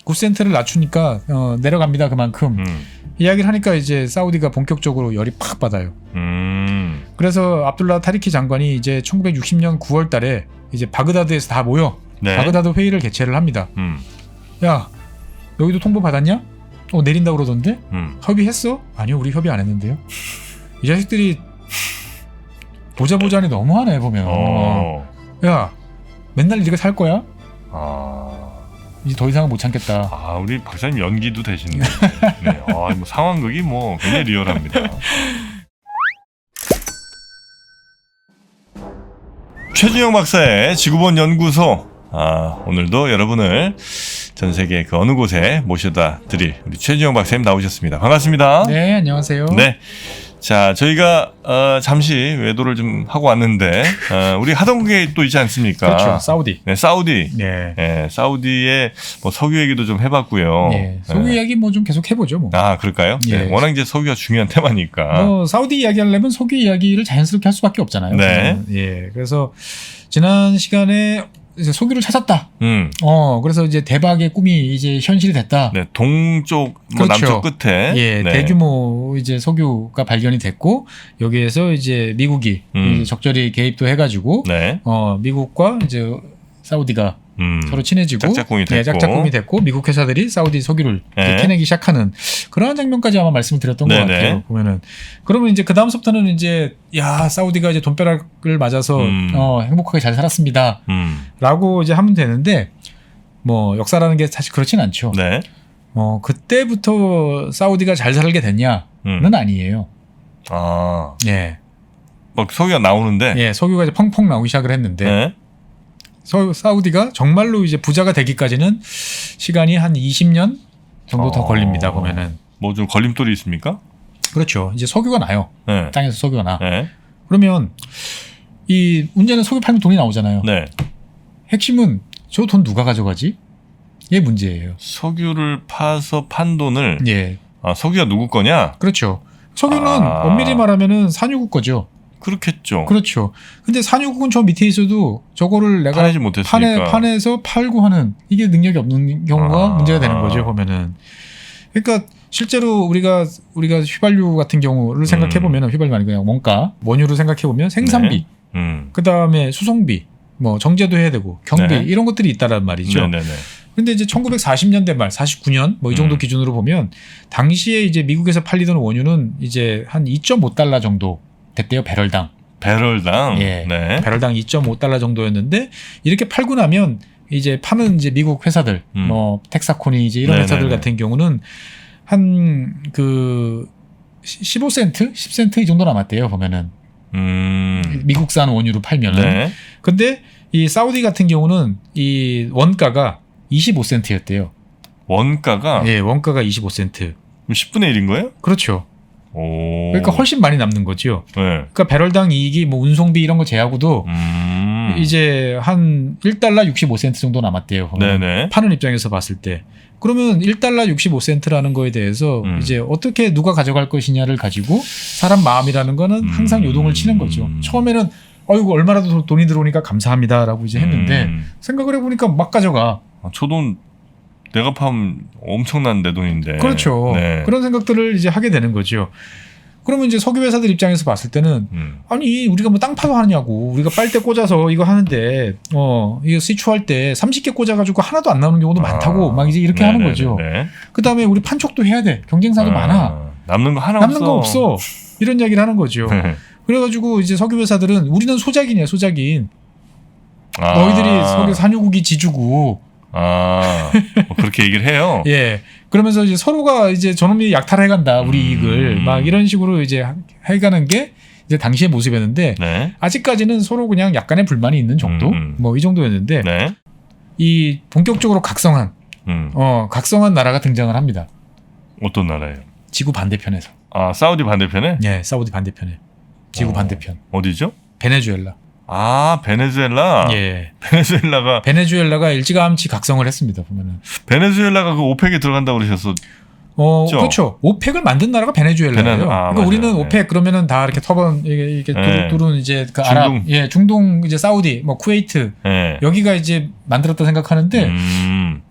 9센트를 낮추니까 내려갑니다. 그만큼 이야기를 하니까 이제 사우디가 본격적으로 열이 팍 받아요. 그래서 압둘라 타리키 장관이 이제 1960년 9월달에 이제 바그다드에서 다 모여 네. 바그다드 회의를 개최를 합니다. 야, 여기도 통보 받았냐? 내린다 그러던데? 협의했어? 아니요, 우리 협의 안 했는데요. 이 자식들이 보자 하니 너무하네 보면. 야, 맨날 네가 살 거야? 이제 더 이상은 못 참겠다. 우리 박사님 연기도 되시는데. 네. 뭐 상황극이 뭐 굉장히 리얼합니다. 최준영 박사의 지구본 연구소. 오늘도 여러분을 전 세계 그 어느 곳에 모셔다 드릴 우리 최준영 박사님 나오셨습니다. 반갑습니다. 네, 안녕하세요. 네. 자, 저희가 잠시 외도를 좀 하고 왔는데 우리 하던 게 또 있지 않습니까? 그렇죠. 사우디. 네, 사우디. 네. 네, 사우디의 뭐 석유 얘기도 좀 해봤고요. 네, 석유 이야기 뭐 좀 계속 해보죠. 뭐. 그럴까요? 예. 네, 워낙 이제 석유가 중요한 테마니까. 사우디 이야기하려면 석유 이야기를 자연스럽게 할 수밖에 없잖아요. 네. 예, 그래서 지난 시간에 이제 석유를 찾았다. 그래서 이제 대박의 꿈이 이제 현실이 됐다. 네, 동쪽, 그렇죠. 남쪽 끝에. 예, 네. 대규모 이제 석유가 발견이 됐고 여기에서 이제 미국이 이제 적절히 개입도 해가지고 네. 미국과 이제 사우디가 서로 친해지고 짝짝꿍이 됐고 미국 회사들이 사우디 석유를 캐내기 시작하는 그러한 장면까지 아마 말씀을 드렸던 것 같아요. 보면은 그러면 이제 그 다음부터는 이제 사우디가 이제 돈벼락을 맞아서 행복하게 잘 살았습니다라고 이제 하면 되는데 뭐 역사라는 게 사실 그렇진 않죠. 네. 그때부터 사우디가 잘 살게 됐냐는 아니에요. 예. 막 석유가 나오는데. 예, 석유가 이제 펑펑 나오기 시작을 했는데. 네. 사우디가 정말로 이제 부자가 되기까지는 시간이 한 20년 정도 더 걸립니다. 보면은 뭐 좀 걸림돌이 있습니까? 그렇죠. 이제 석유가 나요. 네. 땅에서 석유가 나. 네. 그러면 이 문제는 석유 팔면 돈이 나오잖아요. 네. 핵심은 저 돈 누가 가져가지? 이게 문제예요. 석유를 파서 판 돈을. 예. 석유가 누구 거냐? 그렇죠. 석유는 엄밀히 말하면은 산유국 거죠. 그렇겠죠. 그렇죠. 근데 산유국은 저 밑에 있어도 저거를 내가 파내지 못했으니까. 판에서 팔고 하는 이게 능력이 없는 경우가 문제가 되는 거죠. 보면은. 그러니까 실제로 우리가 휘발유 같은 경우를 생각해 보면은 휘발유 아니고 그냥 원유를 생각해 보면 생산비, 그 다음에 수송비, 뭐 정제도 해야 되고 경비 이런 것들이 있다란 말이죠. 네네네. 근데 이제 1940년대 말 49년 뭐 이 정도 기준으로 보면 당시에 이제 미국에서 팔리던 원유는 이제 한 2.5달러 정도 됐대요. 배럴당. 예. 네. 배럴당 2.5달러 정도였는데 이렇게 팔고 나면 이제 파는 이제 미국 회사들 뭐 텍사코니 이제 이런 회사들 같은 경우는 한 그 15센트, 10센트 이 정도 남았대요. 보면은 미국산 원유로 팔면은. 네. 근데 이 사우디 같은 경우는 이 원가가 25센트였대요. 원가가? 예, 원가가 25센트. 10분의 1인 거예요? 그렇죠. 그러니까 훨씬 많이 남는 거죠. 네. 그러니까 배럴당 이익이 뭐 운송비 이런 거 제하고도 이제 한 1달러 65센트 정도 남았대요. 네네. 파는 입장에서 봤을 때. 그러면 1달러 65센트라는 거에 대해서 이제 어떻게 누가 가져갈 것이냐를 가지고 사람 마음이라는 거는 항상 요동을 치는 거죠. 처음에는 이거 얼마나 돈이 들어오니까 감사합니다라고 이제 했는데 생각을 해보니까 막 가져가. 저 돈 내가 파면 엄청난 내 돈인데. 그렇죠. 네. 그런 생각들을 이제 하게 되는 거죠. 그러면 이제 석유 회사들 입장에서 봤을 때는 아니 우리가 뭐 땅 파도 하느냐고 우리가 빨대 꽂아서 이거 하는데 이거 스위치할 때 30개 꽂아가지고 하나도 안 나오는 경우도 많다고 막 이제 이렇게 하는 거죠. 그 다음에 우리 판촉도 해야 돼. 경쟁사도 많아. 남는 거 없어. 이런 이야기를 하는 거죠. 그래가지고 이제 석유 회사들은 우리는 소작이냐 소작인. 너희들이 석유 산유국이 지주고. 뭐 그렇게 얘기를 해요. 예. 그러면서 이제 서로가 이제 저놈이 약탈해간다 우리 이익을 막 이런 식으로 이제 해가는 게 이제 당시의 모습이었는데 아직까지는 서로 그냥 약간의 불만이 있는 정도 뭐 이 정도였는데 이 본격적으로 각성한 나라가 등장을 합니다. 어떤 나라예요? 지구 반대편에서. 사우디 반대편에? 네, 사우디 반대편에. 지구 반대편. 어디죠? 베네수엘라. 베네수엘라? 예. 베네수엘라가 일찌감치 각성을 했습니다, 보면은. 베네수엘라가 그 오펙에 들어간다고 그러셨어. 그렇죠. 오펙을 만든 나라가 베네수엘라예요. 그러니까 맞아요. 우리는 오펙 그러면은 다 이렇게 터번 이렇게 둘은 이제 그 중동 이제 사우디, 뭐 쿠웨이트 여기가 이제 만들었다 생각하는데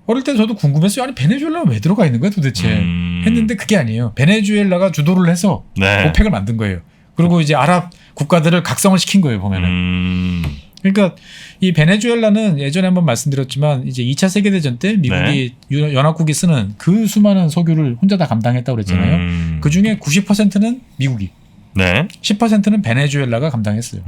어릴 때 저도 궁금했어요. 아니 베네수엘라가 왜 들어가 있는 거야 도대체 했는데 그게 아니에요. 베네수엘라가 주도를 해서 네. 오펙을 만든 거예요. 그리고 이제 아랍 국가들을 각성을 시킨 거예요 보면은. 그러니까 이 베네수엘라는 예전에 한번 말씀드렸지만 이제 2차 세계대전 때 미국이 연합국이 쓰는 그 수많은 석유를 혼자 다 감당했다고 그랬잖아요. 그 중에 90%는 미국이, 네. 10%는 베네수엘라가 감당했어요.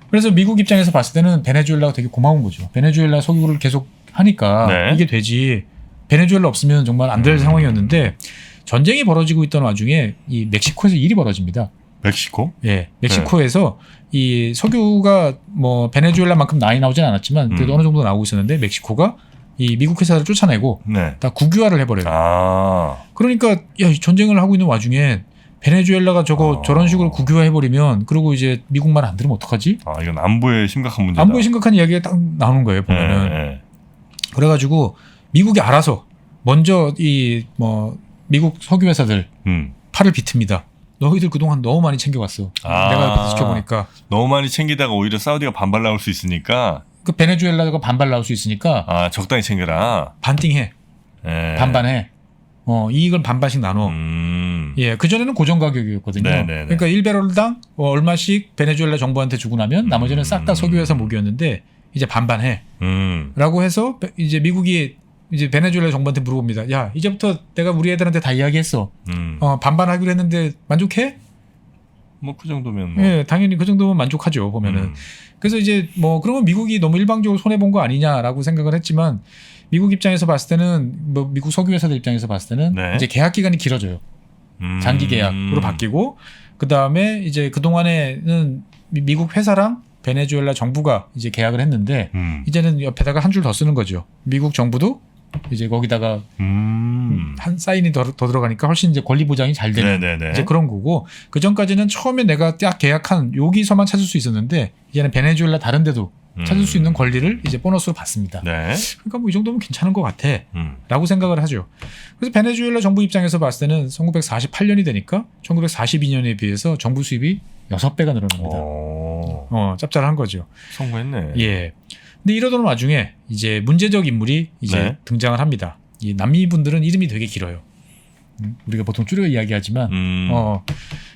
그래서 미국 입장에서 봤을 때는 베네수엘라가 되게 고마운 거죠. 베네수엘라 석유를 계속 하니까 네. 이게 되지. 베네수엘라 없으면 정말 안 될 상황이었는데 전쟁이 벌어지고 있던 와중에 이 멕시코에서 일이 벌어집니다. 멕시코? 예, 멕시코에서 이 석유가 뭐 베네수엘라만큼 많이 나오진 않았지만 그래도 어느 정도 나오고 있었는데 멕시코가 이 미국 회사를 쫓아내고 네. 다 국유화를 해버려요. 아. 그러니까 야, 이 전쟁을 하고 있는 와중에 베네수엘라가 저런 식으로 국유화해버리면 그리고 이제 미국 말 안 들으면 어떡하지? 아, 이건 안보에 심각한 문제다. 안보에 심각한 이야기가 딱 나오는 거예요 보면은. 네. 그래가지고 미국이 알아서 먼저 이 뭐 미국 석유 회사들 팔을 비틉니다. 너희들 그동안 너무 많이 챙겨왔어. 내가 옆에서 지켜보니까. 너무 많이 챙기다가 오히려 사우디가 반발 나올 수 있으니까. 그 베네수엘라가 반발 나올 수 있으니까. 아, 적당히 챙겨라. 반띵해. 네. 반반해. 이익을 반반씩 나눠. 예, 그전에는 고정 가격이었거든요. 네네네. 그러니까 1배럴당 얼마씩 베네수엘라 정부한테 주고 나면 나머지는 싹 다 석유회사 목이었는데 이제 반반해. 라고 해서 이제 미국이 이제 베네수엘라 정부한테 물어봅니다. 야, 이제부터 내가 우리 애들한테 다 이야기했어. 반반하기로 했는데 만족해? 뭐 그 정도면 뭐. 예, 당연히 그 정도면 만족하죠. 보면은. 그래서 이제 뭐 그러면 미국이 너무 일방적으로 손해 본 거 아니냐라고 생각을 했지만 미국 입장에서 봤을 때는 뭐 미국 석유 회사들 입장에서 봤을 때는 네. 이제 계약 기간이 길어져요. 장기 계약으로 바뀌고 그 다음에 이제 그 동안에는 미국 회사랑 베네수엘라 정부가 이제 계약을 했는데 이제는 옆에다가 한 줄 더 쓰는 거죠. 미국 정부도 이제 거기다가 한 사인이 더 들어가니까 훨씬 이제 권리 보장이 잘 되는 네네네. 이제 그런 거고 그 전까지는 처음에 내가 딱 계약한 여기서만 찾을 수 있었는데 이제는 베네수엘라 다른 데도 찾을 수 있는 권리를 이제 보너스로 받습니다. 네. 그러니까 뭐 이 정도면 괜찮은 것 같아라고 생각을 하죠. 그래서 베네수엘라 정부 입장에서 봤을 때는 1948년이 되니까 1942년에 비해서 정부 수입이 6배가 늘어납니다. 짭짤한 거죠. 성공했네. 예. 근데 이러던 와중에 이제 문제적 인물이 이제 네. 등장을 합니다. 이 남미 분들은 이름이 되게 길어요. 우리가 보통 줄여 이야기하지만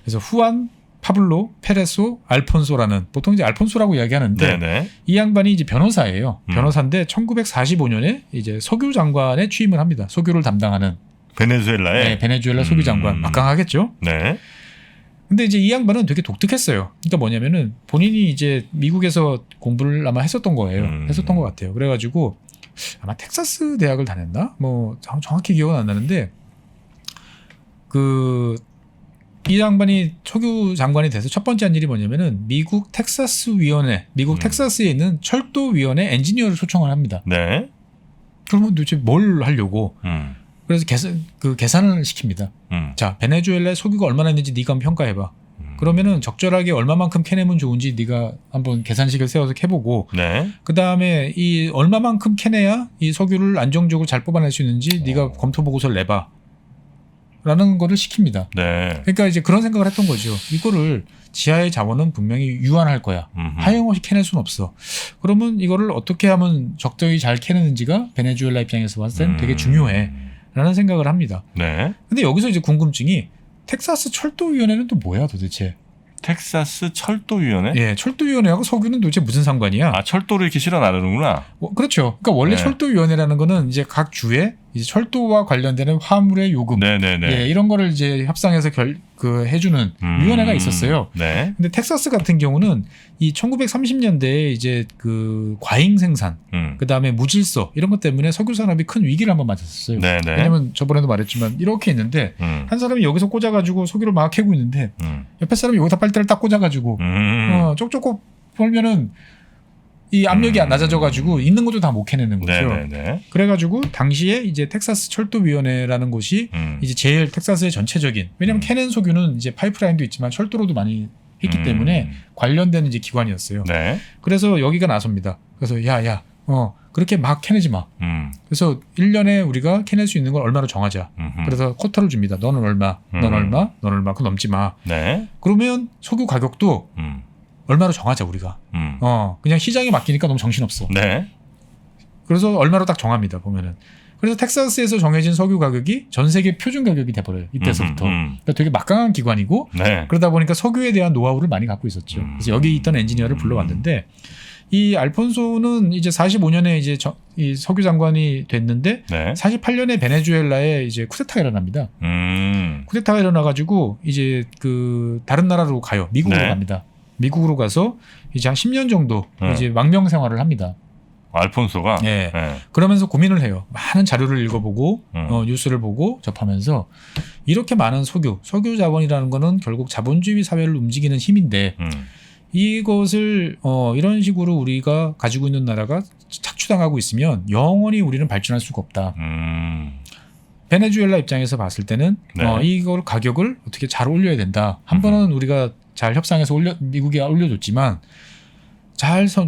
그래서 후안 파블로 페레소 알폰소라는 보통 이제 알폰소라고 이야기하는데 네네. 이 양반이 이제 변호사예요. 변호사인데 1945년에 이제 석유 장관에 취임을 합니다. 석유를 담당하는 베네수엘라에. 네, 베네수엘라 석유 장관 막강하겠죠. 네. 근데 이제 이 양반은 되게 독특했어요. 그러니까 뭐냐면은 본인이 이제 미국에서 공부를 아마 했었던 거예요. 했었던 것 같아요. 그래가지고 아마 텍사스 대학을 다녔나? 뭐 정확히 기억은 안 나는데 이 양반이 석유 장관이 돼서 첫 번째 한 일이 뭐냐면은 미국 텍사스 위원회, 미국 텍사스에 있는 철도 위원회 엔지니어를 초청을 합니다. 네. 그러면 도대체 뭘 하려고? 그래서 계산을 시킵니다. 자, 베네수엘라의 석유가 얼마나 있는지 네가 한번 평가해봐. 그러면은 적절하게 얼마만큼 캐내면 좋은지 네가 한번 계산식을 세워서 해보고, 네. 그 다음에 이 얼마만큼 캐내야 이 석유를 안정적으로 잘 뽑아낼 수 있는지 네가 검토 보고서를 내봐. 라는 거를 시킵니다. 네. 그러니까 이제 그런 생각을 했던 거죠. 이거를 지하의 자원은 분명히 유한할 거야. 하염없이 캐낼 수는 없어. 그러면 이거를 어떻게 하면 적절히 잘 캐내는지가 베네수엘라 입장에서 봤을 때는 되게 중요해. 라는 생각을 합니다. 네. 근데 여기서 이제 궁금증이 텍사스 철도위원회는 또 뭐야 도대체? 텍사스 철도위원회? 예, 철도위원회하고 석유는 도대체 무슨 상관이야? 아, 철도를 이렇게 실어 나르는구나. 그렇죠. 그러니까 원래 네. 철도위원회라는 거는 이제 각 주에 이제 철도와 관련되는 화물의 요금, 네네네. 예, 이런 거를 이제 협상해서 해주는 위원회가 있었어요. 네. 근데 텍사스 같은 경우는 이 1930년대에 이제 그 과잉 생산, 그 다음에 무질서 이런 것 때문에 석유 산업이 큰 위기를 한번 맞았었어요. 네네. 왜냐면 저번에도 말했지만 이렇게 있는데 한 사람이 여기서 꽂아가지고 석유를 막 캐고 있는데 옆에 사람이 여기다 빨대를 딱 꽂아가지고 쪽쪽 벌면은 이 압력이 낮아져가지고 있는 것도 다 못 캐내는 거죠. 네네네. 그래가지고 당시에 이제 텍사스 철도위원회라는 곳이 이제 제일 텍사스의 전체적인, 왜냐면 캐낸 석유는 이제 파이프라인도 있지만 철도로도 많이 했기 때문에 관련된 이제 기관이었어요. 네. 그래서 여기가 나섭니다. 그래서 야야 그렇게 막 캐내지 마. 그래서 1년에 우리가 캐낼 수 있는 걸 얼마로 정하자. 그래서 쿼터를 줍니다. 너는 얼마, 넌 얼마, 넌 얼마, 그거 넘지 마. 네. 그러면 석유 가격도 얼마로 정하자 우리가. 그냥 시장에 맡기니까 너무 정신없어. 네. 그래서 얼마로 딱 정합니다. 보면은. 그래서 텍사스에서 정해진 석유 가격이 전 세계 표준 가격이 돼버려요. 이때서부터. 그러니까 되게 막강한 기관이고 네. 그러다 보니까 석유에 대한 노하우를 많이 갖고 있었죠. 그래서 여기 있던 엔지니어를 불러왔는데 이 알폰소는 이제 45년에 이제 이 석유 장관이 됐는데 네. 48년에 베네수엘라에 이제 쿠데타가 일어납니다. 쿠데타가 일어나가지고 이제 그 다른 나라로 가요. 미국으로 네. 갑니다. 미국으로 가서 이제 한 10년 정도 이제 망명 생활을 합니다. 알폰소가? 네. 그러면서 고민을 해요. 많은 자료를 읽어보고 뉴스를 보고 접하면서 이렇게 많은 석유 자본이라는 거는 결국 자본주의 사회를 움직이는 힘인데 이것을 이런 식으로 우리가 가지고 있는 나라가 착취당하고 있으면 영원히 우리는 발전할 수가 없다. 베네수엘라 입장에서 봤을 때는 네. 이걸 가격을 어떻게 잘 올려야 된다. 한 번은 우리가 잘 협상해서 미국이 올려줬지만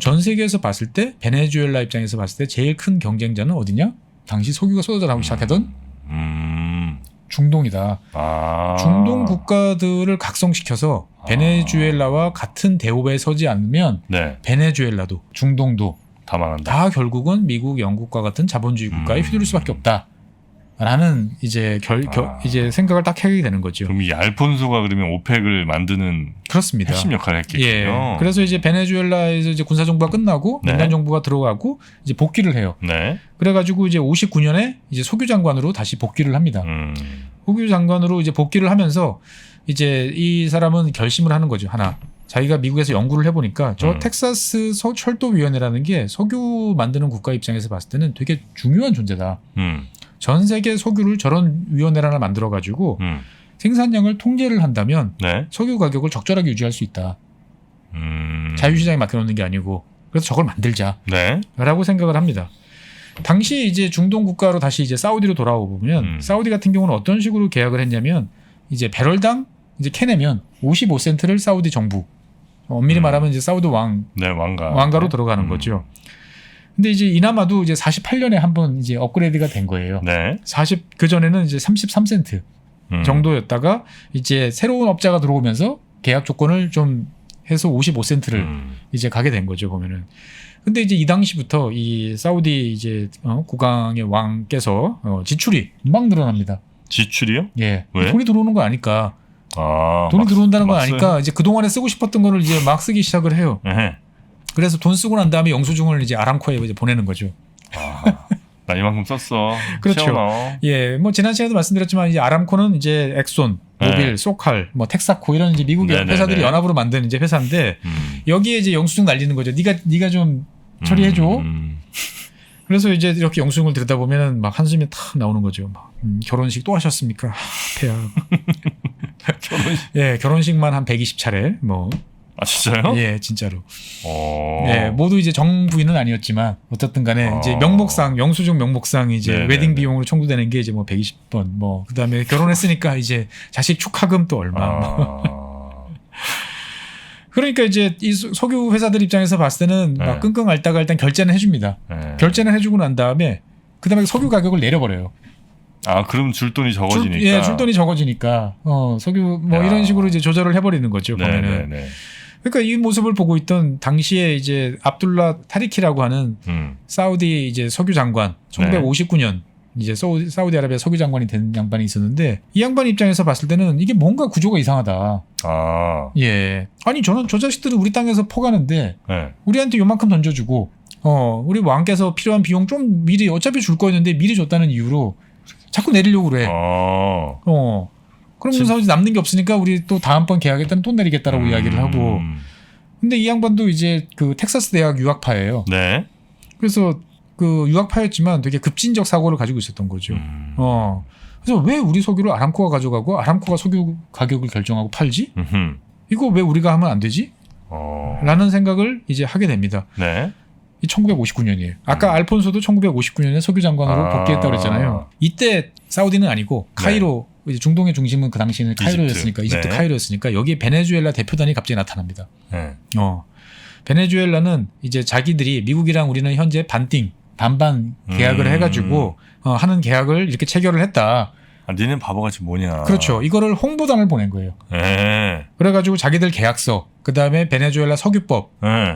전 세계에서 봤을 때 베네수엘라 입장에서 봤을 때 제일 큰 경쟁자는 어디냐? 당시 석유가 쏟아져 나오기 시작하던 중동이다. 중동 국가들을 각성시켜서 베네수엘라와 같은 대우에 서지 않으면 네. 베네수엘라도 중동도 다 망한다. 다 결국은 미국, 영국과 같은 자본주의 국가에 휘둘릴 수밖에 없다. 라는 이제 이제 생각을 딱 하게 되는 거죠. 그럼 이 알폰소가 그러면 오펙을 만드는 그렇습니다. 핵심 역할을 했겠군요. 예. 그래서 이제 베네수엘라에서 이제 군사 정부가 끝나고 네. 민간 정부가 들어가고 이제 복귀를 해요. 네. 그래가지고 이제 59년에 이제 석유 장관으로 다시 복귀를 합니다. 석유 장관으로 이제 복귀를 하면서 이제 이 사람은 결심을 하는 거죠. 하나. 자기가 미국에서 연구를 해보니까 저 텍사스 철도위원회라는 게 석유 만드는 국가 입장에서 봤을 때는 되게 중요한 존재다. 전 세계 석유를 저런 위원회를 하나 만들어가지고 생산량을 통제를 한다면 네. 석유 가격을 적절하게 유지할 수 있다. 자유시장에 맡겨놓는 게 아니고 그래서 저걸 만들자. 네. 라고 생각을 합니다. 당시 이제 중동 국가로 다시 이제 사우디로 돌아오고 보면 사우디 같은 경우는 어떤 식으로 계약을 했냐면 이제 배럴당 이제 캐내면 55센트를 사우디 정부 엄밀히 말하면 이제 사우디 네, 왕가로 들어가는 거죠. 근데 이제 이나마도 이제 48년에 한번 이제 업그레이드가 된 거예요. 네. 그 전에는 이제 33센트 정도였다가 이제 새로운 업자가 들어오면서 계약 조건을 좀 해서 55센트를 이제 가게 된 거죠, 보면은. 근데 이제 이 당시부터 이 사우디 이제 국왕의 왕께서 지출이 막 늘어납니다. 지출이요? 예. 왜? 돈이 들어오는 거 아니까. 돈이 들어온다는 거 아니까 이제 그동안에 쓰고 싶었던 거를 이제 막 쓰기 시작을 해요. 그래서 돈 쓰고 난 다음에 영수증을 이제 아람코에 이제 보내는 거죠. 나 이만큼 썼어. 그렇죠. 채워넣어. 예, 뭐 지난 시간에도 말씀드렸지만 이제 아람코는 이제 엑손, 모빌, 소칼, 뭐 텍사코 이런 이제 미국의 회사들이 연합으로 만든 이제 회사인데 여기에 이제 영수증 날리는 거죠. 네가 좀 처리해줘. 그래서 이제 이렇게 영수증을 들여다 보면은 막 한숨이 탁 나오는 거죠. 막, 결혼식 또 하셨습니까? 폐야. 예, 결혼식만 한 120차례 뭐. 아 진짜요? 예, 진짜로. 예, 모두 이제 정부인은 아니었지만 어쨌든 간에 이제 영수증 명목상 이제 웨딩 비용으로 청구되는 게 이제 뭐 120번 뭐 그다음에 결혼했으니까 이제 자식 축하금 또 얼마. 그러니까 이제 이 석유 회사들 입장에서 봤을 때는 막 끙끙 앓다가 일단 결제는 해줍니다. 결제는 해주고 난 다음에 그다음에 석유 가격을 내려버려요. 그럼 줄 돈이 적어지니까. 줄 돈이 적어지니까 석유 뭐 이런 식으로 이제 조절을 해버리는 거죠. 보면은. 그러니까 이 모습을 보고 있던 당시에 이제 압둘라 타리키라고 하는 사우디 이제 석유 장관 1959년 이제 사우디아라비아 석유 장관이 된 양반이 있었는데 이 양반 입장에서 봤을 때는 이게 뭔가 구조가 이상하다. 예. 아니 저는 저 자식들은 우리 땅에서 퍼가는데 우리한테 요만큼 던져주고 우리 왕께서 필요한 비용 좀 미리 어차피 줄 거였는데 미리 줬다는 이유로 자꾸 내리려고 그래. 그러면서 남는 게 없으니까 우리 또 다음번 계약할 때는 돈 내리겠다라고 이야기를 하고. 근데 이 양반도 이제 그 텍사스 대학 유학파예요. 네. 그래서 그 유학파였지만 되게 급진적 사고를 가지고 있었던 거죠. 그래서 왜 우리 석유를 아람코가 가져가고 아람코가 석유 가격을 결정하고 팔지? 이거 왜 우리가 하면 안 되지? 라는 생각을 이제 하게 됩니다. 네. 이 1959년이에요. 아까 알폰소도 1959년에 석유 장관으로 복귀했다고 그랬잖아요. 이때 사우디는 아니고 카이로 이제 중동의 중심은 그 당시에는 카이로였으니까 이집트 카이로였으니까 여기에 베네수엘라 대표단이 갑자기 나타납니다. 베네수엘라는 이제 자기들이 미국이랑 우리는 현재 반반 계약을 해가지고 하는 계약을 이렇게 체결을 했다. 아, 니는 바보같이 뭐냐. 그렇죠. 이거를 홍보단을 보낸 거예요. 그래가지고 자기들 계약서, 그 다음에 베네수엘라 석유법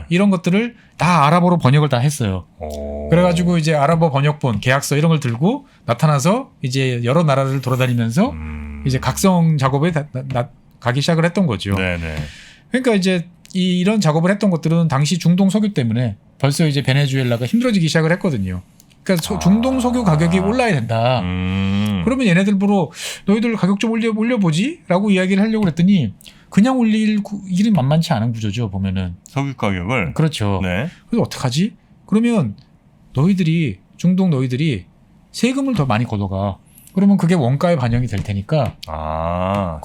이런 것들을 다 아랍어로 번역을 다 했어요. 그래가지고 이제 아랍어 번역본, 계약서 이런 걸 들고 나타나서 이제 여러 나라를 돌아다니면서 이제 각성 작업에 가기 시작을 했던 거죠. 네네. 그러니까 이제 이런 작업을 했던 것들은 당시 중동 석유 때문에 벌써 이제 베네수엘라가 힘들어지기 시작을 했거든요. 그러니까 중동 석유 가격이 올라야 된다. 그러면 얘네들 보러 너희들 가격 좀 올려보지? 라고 이야기를 하려고 했더니 그냥 올릴 일은 만만치 않은 구조죠. 보면은. 석유 가격을? 그렇죠. 네. 그래서 어떡하지? 그러면 중동 너희들이 세금을 더 많이 걷어가. 그러면 그게 원가에 반영이 될 테니까.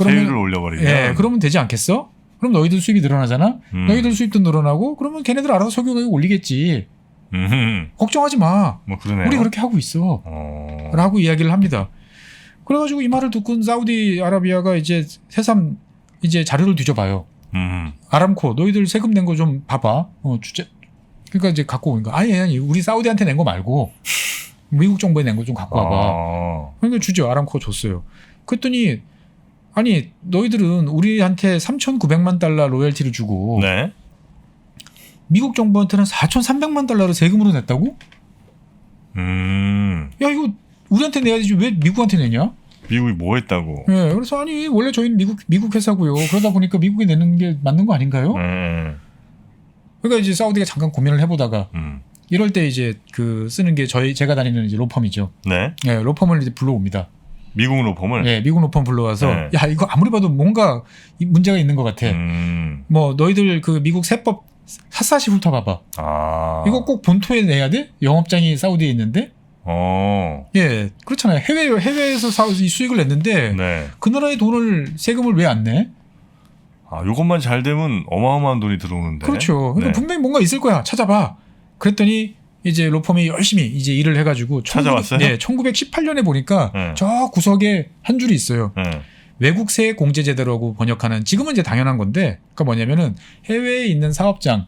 세율을 올려버리면. 예, 그러면 되지 않겠어? 그럼 너희들 수입이 늘어나잖아? 너희들 수입도 늘어나고 그러면 걔네들 알아서 석유 가격 올리겠지. 걱정하지 마. 뭐 그러네요. 우리 그렇게 하고 있어. 라고 이야기를 합니다. 그래가지고 이 말을 듣고 사우디아라비아가 이제 새삼 이제 자료를 뒤져봐요. 아람코 너희들 세금 낸 거 좀 봐봐. 그러니까 이제 갖고 오는 거. 아니 우리 사우디한테 낸 거 말고 미국 정부에 낸 거 좀 갖고 와봐. 그러니까 주죠. 아람코 줬어요. 그랬더니 아니 너희들은 우리한테 3,900만 달러 로열티를 주고 네. 미국 정부한테는 4,300만 달러를 세금으로 냈다고? 야 이거 우리한테 내야지 왜 미국한테 내냐? 미국이 뭐 했다고? 네, 그래서 아니 원래 저희는 미국 회사고요. 그러다 보니까 미국에 내는 게 맞는 거 아닌가요? 그러니까 이제 사우디가 잠깐 고민을 해보다가 이럴 때 이제 그 쓰는 게 제가 다니는 이제 로펌이죠. 네. 네, 로펌을 이제 불러옵니다. 미국 로펌을? 네, 미국 로펌 불러와서 네. 야 이거 아무리 봐도 뭔가 문제가 있는 것 같아. 뭐 너희들 그 미국 세법 샅샅이 훑어봐봐. 이거 꼭 본토에 내야 돼? 영업장이 사우디에 있는데? 예, 그렇잖아요. 해외에서 이 수익을 냈는데 네. 그 나라의 세금을 왜 안 내? 요것만 잘 되면 어마어마한 돈이 들어오는데. 그렇죠. 그러니까 네. 분명히 뭔가 있을 거야. 찾아봐. 그랬더니 이제 로펌이 열심히 이제 일을 해가지고 찾아왔어요? 네, 1918년에 보니까 네. 저 구석에 한 줄이 있어요. 네. 외국세 공제 제도라고 번역하는 지금은 이제 당연한 건데 그러니까 뭐냐면은 해외에 있는 사업장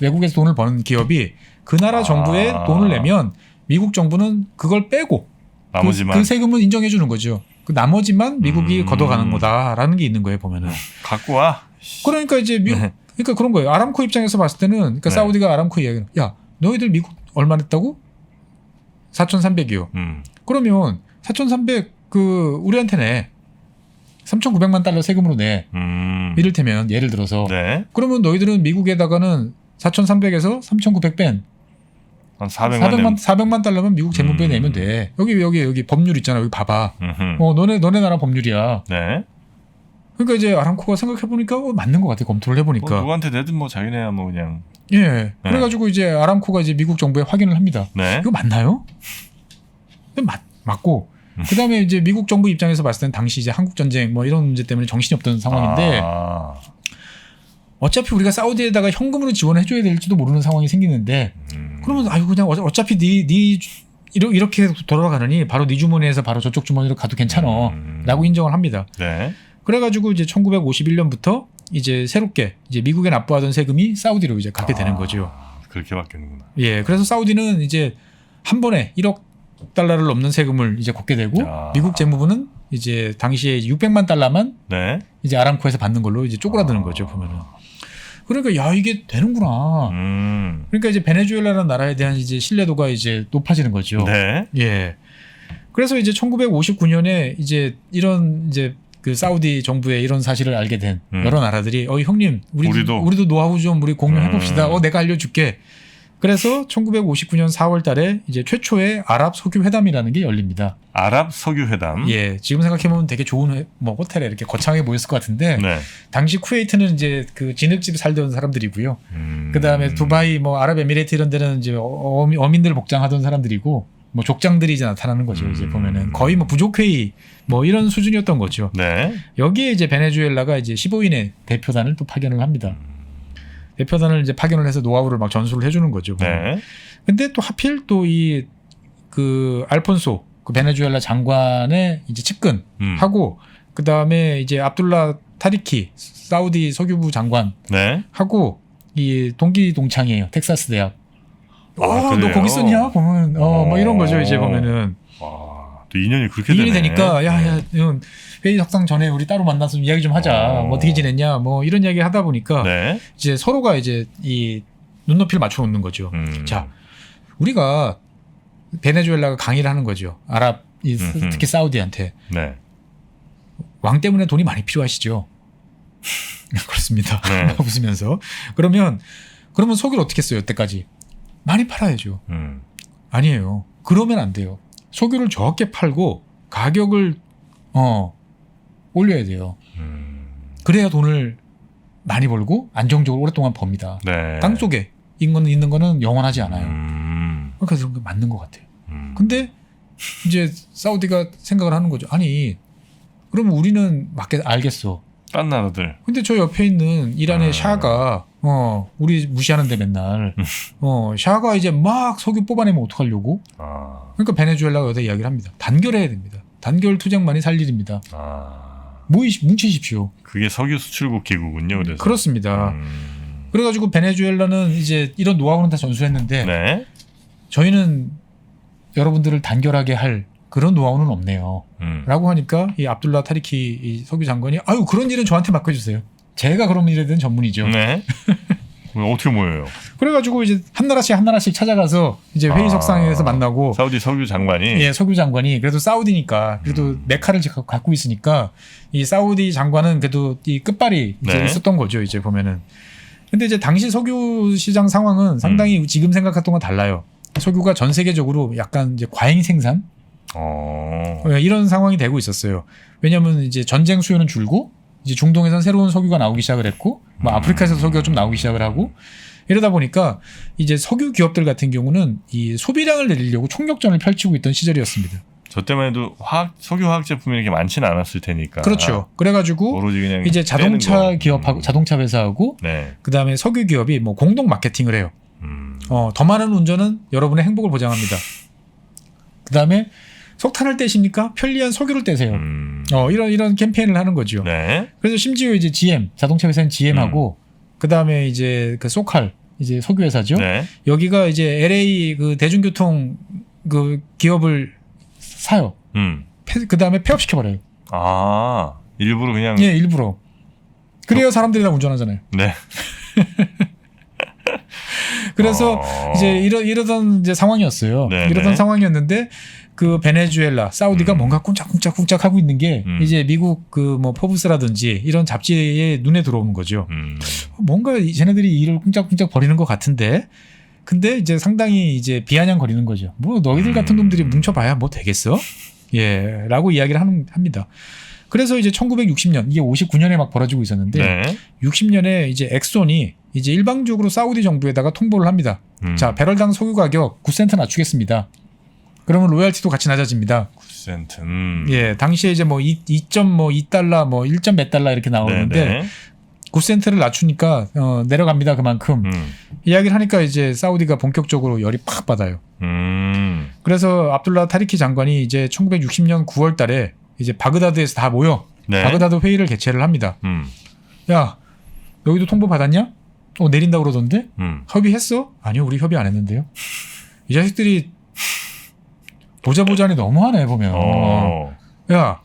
외국에서 돈을 버는 기업이 그 나라 정부에 돈을 내면 미국 정부는 그걸 빼고 나머지만 그 세금을 인정해 주는 거죠. 그 나머지만 미국이 걷어가는 거다라는 게 있는 거예요 보면은. 갖고 와. 그러니까 이제 그러니까 그런 거예요. 아람코 입장에서 봤을 때는 그러니까 네. 사우디가 아람코 이야기는 야 너희들 미국 얼마 냈다고? 4,300이요. 그러면 4,300 우리한테 내. 3,900만 달러 세금으로 내. 이를테면 예를 들어서. 네. 그러면 너희들은 미국에다가는 4,300에서 3,900 뺀. 한 400만 달러면 미국 재무부에 내면 돼. 여기 법률 있잖아. 여기 봐봐. 너네 나라 법률이야. 네. 그러니까 이제 아람코가 생각해보니까 맞는 것 같아. 검토를 해보니까. 누구한테 내든 뭐 자기네야 뭐 그냥. 예. 그래가지고 이제 아람코가 이제 미국 정부에 확인을 합니다. 네. 이거 맞나요? 맞고. 그 다음에 이제 미국 정부 입장에서 봤을 때는 당시 이제 한국 전쟁 뭐 이런 문제 때문에 정신이 없던 상황인데 어차피 우리가 사우디에다가 현금으로 지원해줘야 될지도 모르는 상황이 생기는데 그러면 그냥 어차피 이렇게 돌아가느니 바로 네 주머니에서 바로 저쪽 주머니로 가도 괜찮아 라고 인정을 합니다. 네. 그래가지고 이제 1951년부터 이제 새롭게 이제 미국에 납부하던 세금이 사우디로 이제 가게 되는 거죠. 그렇게 바뀌는구나. 예, 그래서 사우디는 이제 한 번에 1억 달러를 넘는 세금을 이제 걷게 되고 미국 재무부는 이제 당시에 600만 달러만 네. 이제 아람코에서 받는 걸로 이제 쪼그라드는 거죠 보면은. 그러니까 야 이게 되는구나. 그러니까 이제 베네수엘라라는 나라에 대한 이제 신뢰도가 이제 높아지는 거죠. 네. 예. 그래서 이제 1959년에 이제 이런 이제 그 사우디 정부의 이런 사실을 알게 된 여러 나라들이 형님 우리도 노하우 좀 우리 공유해 봅시다. 내가 알려줄게. 그래서 1959년 4월 달에 이제 최초의 아랍 석유 회담이라는 게 열립니다. 아랍 석유 회담. 예. 지금 생각해보면 되게 좋은 뭐 호텔에 이렇게 거창하게 보였을 것 같은데 네. 당시 쿠웨이트는 이제 그 진흙집 살던 사람들이고요. 그다음에 두바이 뭐 아랍에미레이트 이런 데는 이제 어민들 복장하던 사람들이고 뭐 족장들이 이제 나타나는 거죠. 이제 보면은 거의 뭐 부족회의 뭐 이런 수준이었던 거죠. 네. 여기에 이제 베네수엘라가 이제 15인의 대표단을 또 파견을 합니다. 대표단을 이제 파견을 해서 노하우를 막 전수를 해주는 거죠. 네. 근데 또 하필 또 그 알폰소 그 베네수엘라 장관의 이제 측근하고 그 다음에 이제 압둘라 타리키 사우디 석유부 장관 네. 하고 이 동기 동창이에요. 텍사스 대학. 너 그래요? 거기 있었냐? 보면 뭐 이런 거죠. 이제 보면은. 또 2년이 그렇게 2년이 되네. 되니까 야 이건 회의 협상 전에 우리 따로 만나서 좀 이야기 좀 하자. 뭐 어떻게 지냈냐 뭐 이런 이야기 하다 보니까 네. 이제 서로가 이제 이 눈높이를 맞춰 놓는 거죠. 자, 우리가 베네수엘라가 강의를 하는 거죠. 아랍 특히 사우디한테. 네. 왕 때문에 돈이 많이 필요하시죠. 그렇습니다. 네. 웃으면서. 그러면 석유를 어떻게 써요? 여태까지 많이 팔아야죠. 아니에요. 그러면 안 돼요. 석유를 적게 팔고 가격을 올려야 돼요. 그래야 돈을 많이 벌고 안정적으로 오랫동안 법니다. 네. 땅 속에 있는 거는 영원하지 않아요. 그러니까 그런 게 맞는 것 같아요. 근데 이제 사우디가 생각을 하는 거죠. 아니 그러면 우리는 알겠어. 딴 나라들. 근데 저 옆에 있는 이란의 샤가 우리 무시하는데 맨날 샤가 이제 막 석유 뽑아내면 어떡하려고? 그러니까 베네수엘라가 여기다 이야기를 합니다. 단결해야 됩니다. 단결 투쟁만이 살 일입니다. 뭉치십시오. 그게 석유 수출국 기구군요. 그래서. 그렇습니다. 그래가지고 베네수엘라는 이제 이런 노하우는 다 전수했는데 네. 저희는 여러분들을 단결하게 할 그런 노하우는 없네요. 라고 하니까 이 압둘라 타리키 이 석유 장관이 아유 그런 일은 저한테 맡겨주세요. 제가 그런 일에 대한 전문이죠. 네. 어떻게 모여요? 그래가지고 이제 한 나라씩 찾아가서 이제 회의석상에서 만나고 사우디 석유 장관이 예 석유 장관이 그래도 사우디니까 그래도 메카를 갖고 있으니까 이 사우디 장관은 그래도 이 끝발이 이제 네. 있었던 거죠. 이제 보면은 근데 이제 당시 석유 시장 상황은 상당히 지금 생각했던 건 달라요. 석유가 전 세계적으로 약간 이제 과잉 생산 이런 상황이 되고 있었어요. 왜냐하면 이제 전쟁 수요는 줄고 이제 중동에선 새로운 석유가 나오기 시작을 했고 뭐 아프리카에서 석유가 좀 나오기 시작을 하고 이러다 보니까 이제 석유 기업들 같은 경우는 이 소비량을 내리려고 총력전을 펼치고 있던 시절이었습니다. 저 때만 해도 석유 화학 제품이 이렇게 많지는 않았을 테니까. 그렇죠. 그래가지고 오로지 그냥 이제 자동차 기업하고 자동차 회사하고 네. 그다음에 석유 기업이 뭐 공동 마케팅을 해요. 더 많은 운전은 여러분의 행복을 보장합니다. 그다음에 석탄을 떼십니까? 편리한 석유를 떼세요. 이런 캠페인을 하는 거죠. 네. 그래서 심지어 이제 GM 자동차 회사는 GM하고 그다음에 이제 그 소칼 이제 석유 회사죠. 네. 여기가 이제 LA 그 대중교통 그 기업을 사요. 그다음에 폐업시켜 버려요. 일부러 그냥 예, 일부러. 그래야 사람들이 다 운전하잖아요. 네. 그래서 이제 이러던 이제 상황이었어요. 네네. 이러던 상황이었는데 그 베네수엘라, 사우디가 뭔가 쿵짝쿵짝 하고 있는 게 이제 미국 그 뭐 포브스라든지 이런 잡지에 눈에 들어오는 거죠. 뭔가 쟤네들이 일을 쿵짝쿵짝 벌이는 것 같은데, 근데 이제 상당히 이제 비아냥거리는 거죠. 뭐 너희들 같은 놈들이 뭉쳐봐야 뭐 되겠어? 예, 라고 이야기를 합니다. 그래서 이제 1960년 이게 59년에 막 벌어지고 있었는데 네. 60년에 이제 엑손이 이제 일방적으로 사우디 정부에다가 통보를 합니다. 자, 배럴당 석유 가격 9센트 낮추겠습니다. 그러면 로열티도 같이 낮아집니다. 9센트. 예, 당시에 이제 뭐 2.2달러 뭐 1점 몇 달러 이렇게 나오는데 네네. 9센트를 낮추니까 내려갑니다. 그만큼. 이야기를 하니까 이제 사우디가 본격적으로 열이 팍 받아요. 그래서 압둘라 타리키 장관이 이제 1960년 9월 달에 이제 바그다드에서 다 모여 네. 바그다드 회의를 개최를 합니다. 야, 너희도 통보 받았냐? 내린다고 그러던데? 협의했어? 아니요, 우리 협의 안 했는데요. 이 자식들이 보자니 너무하네 보면. 야,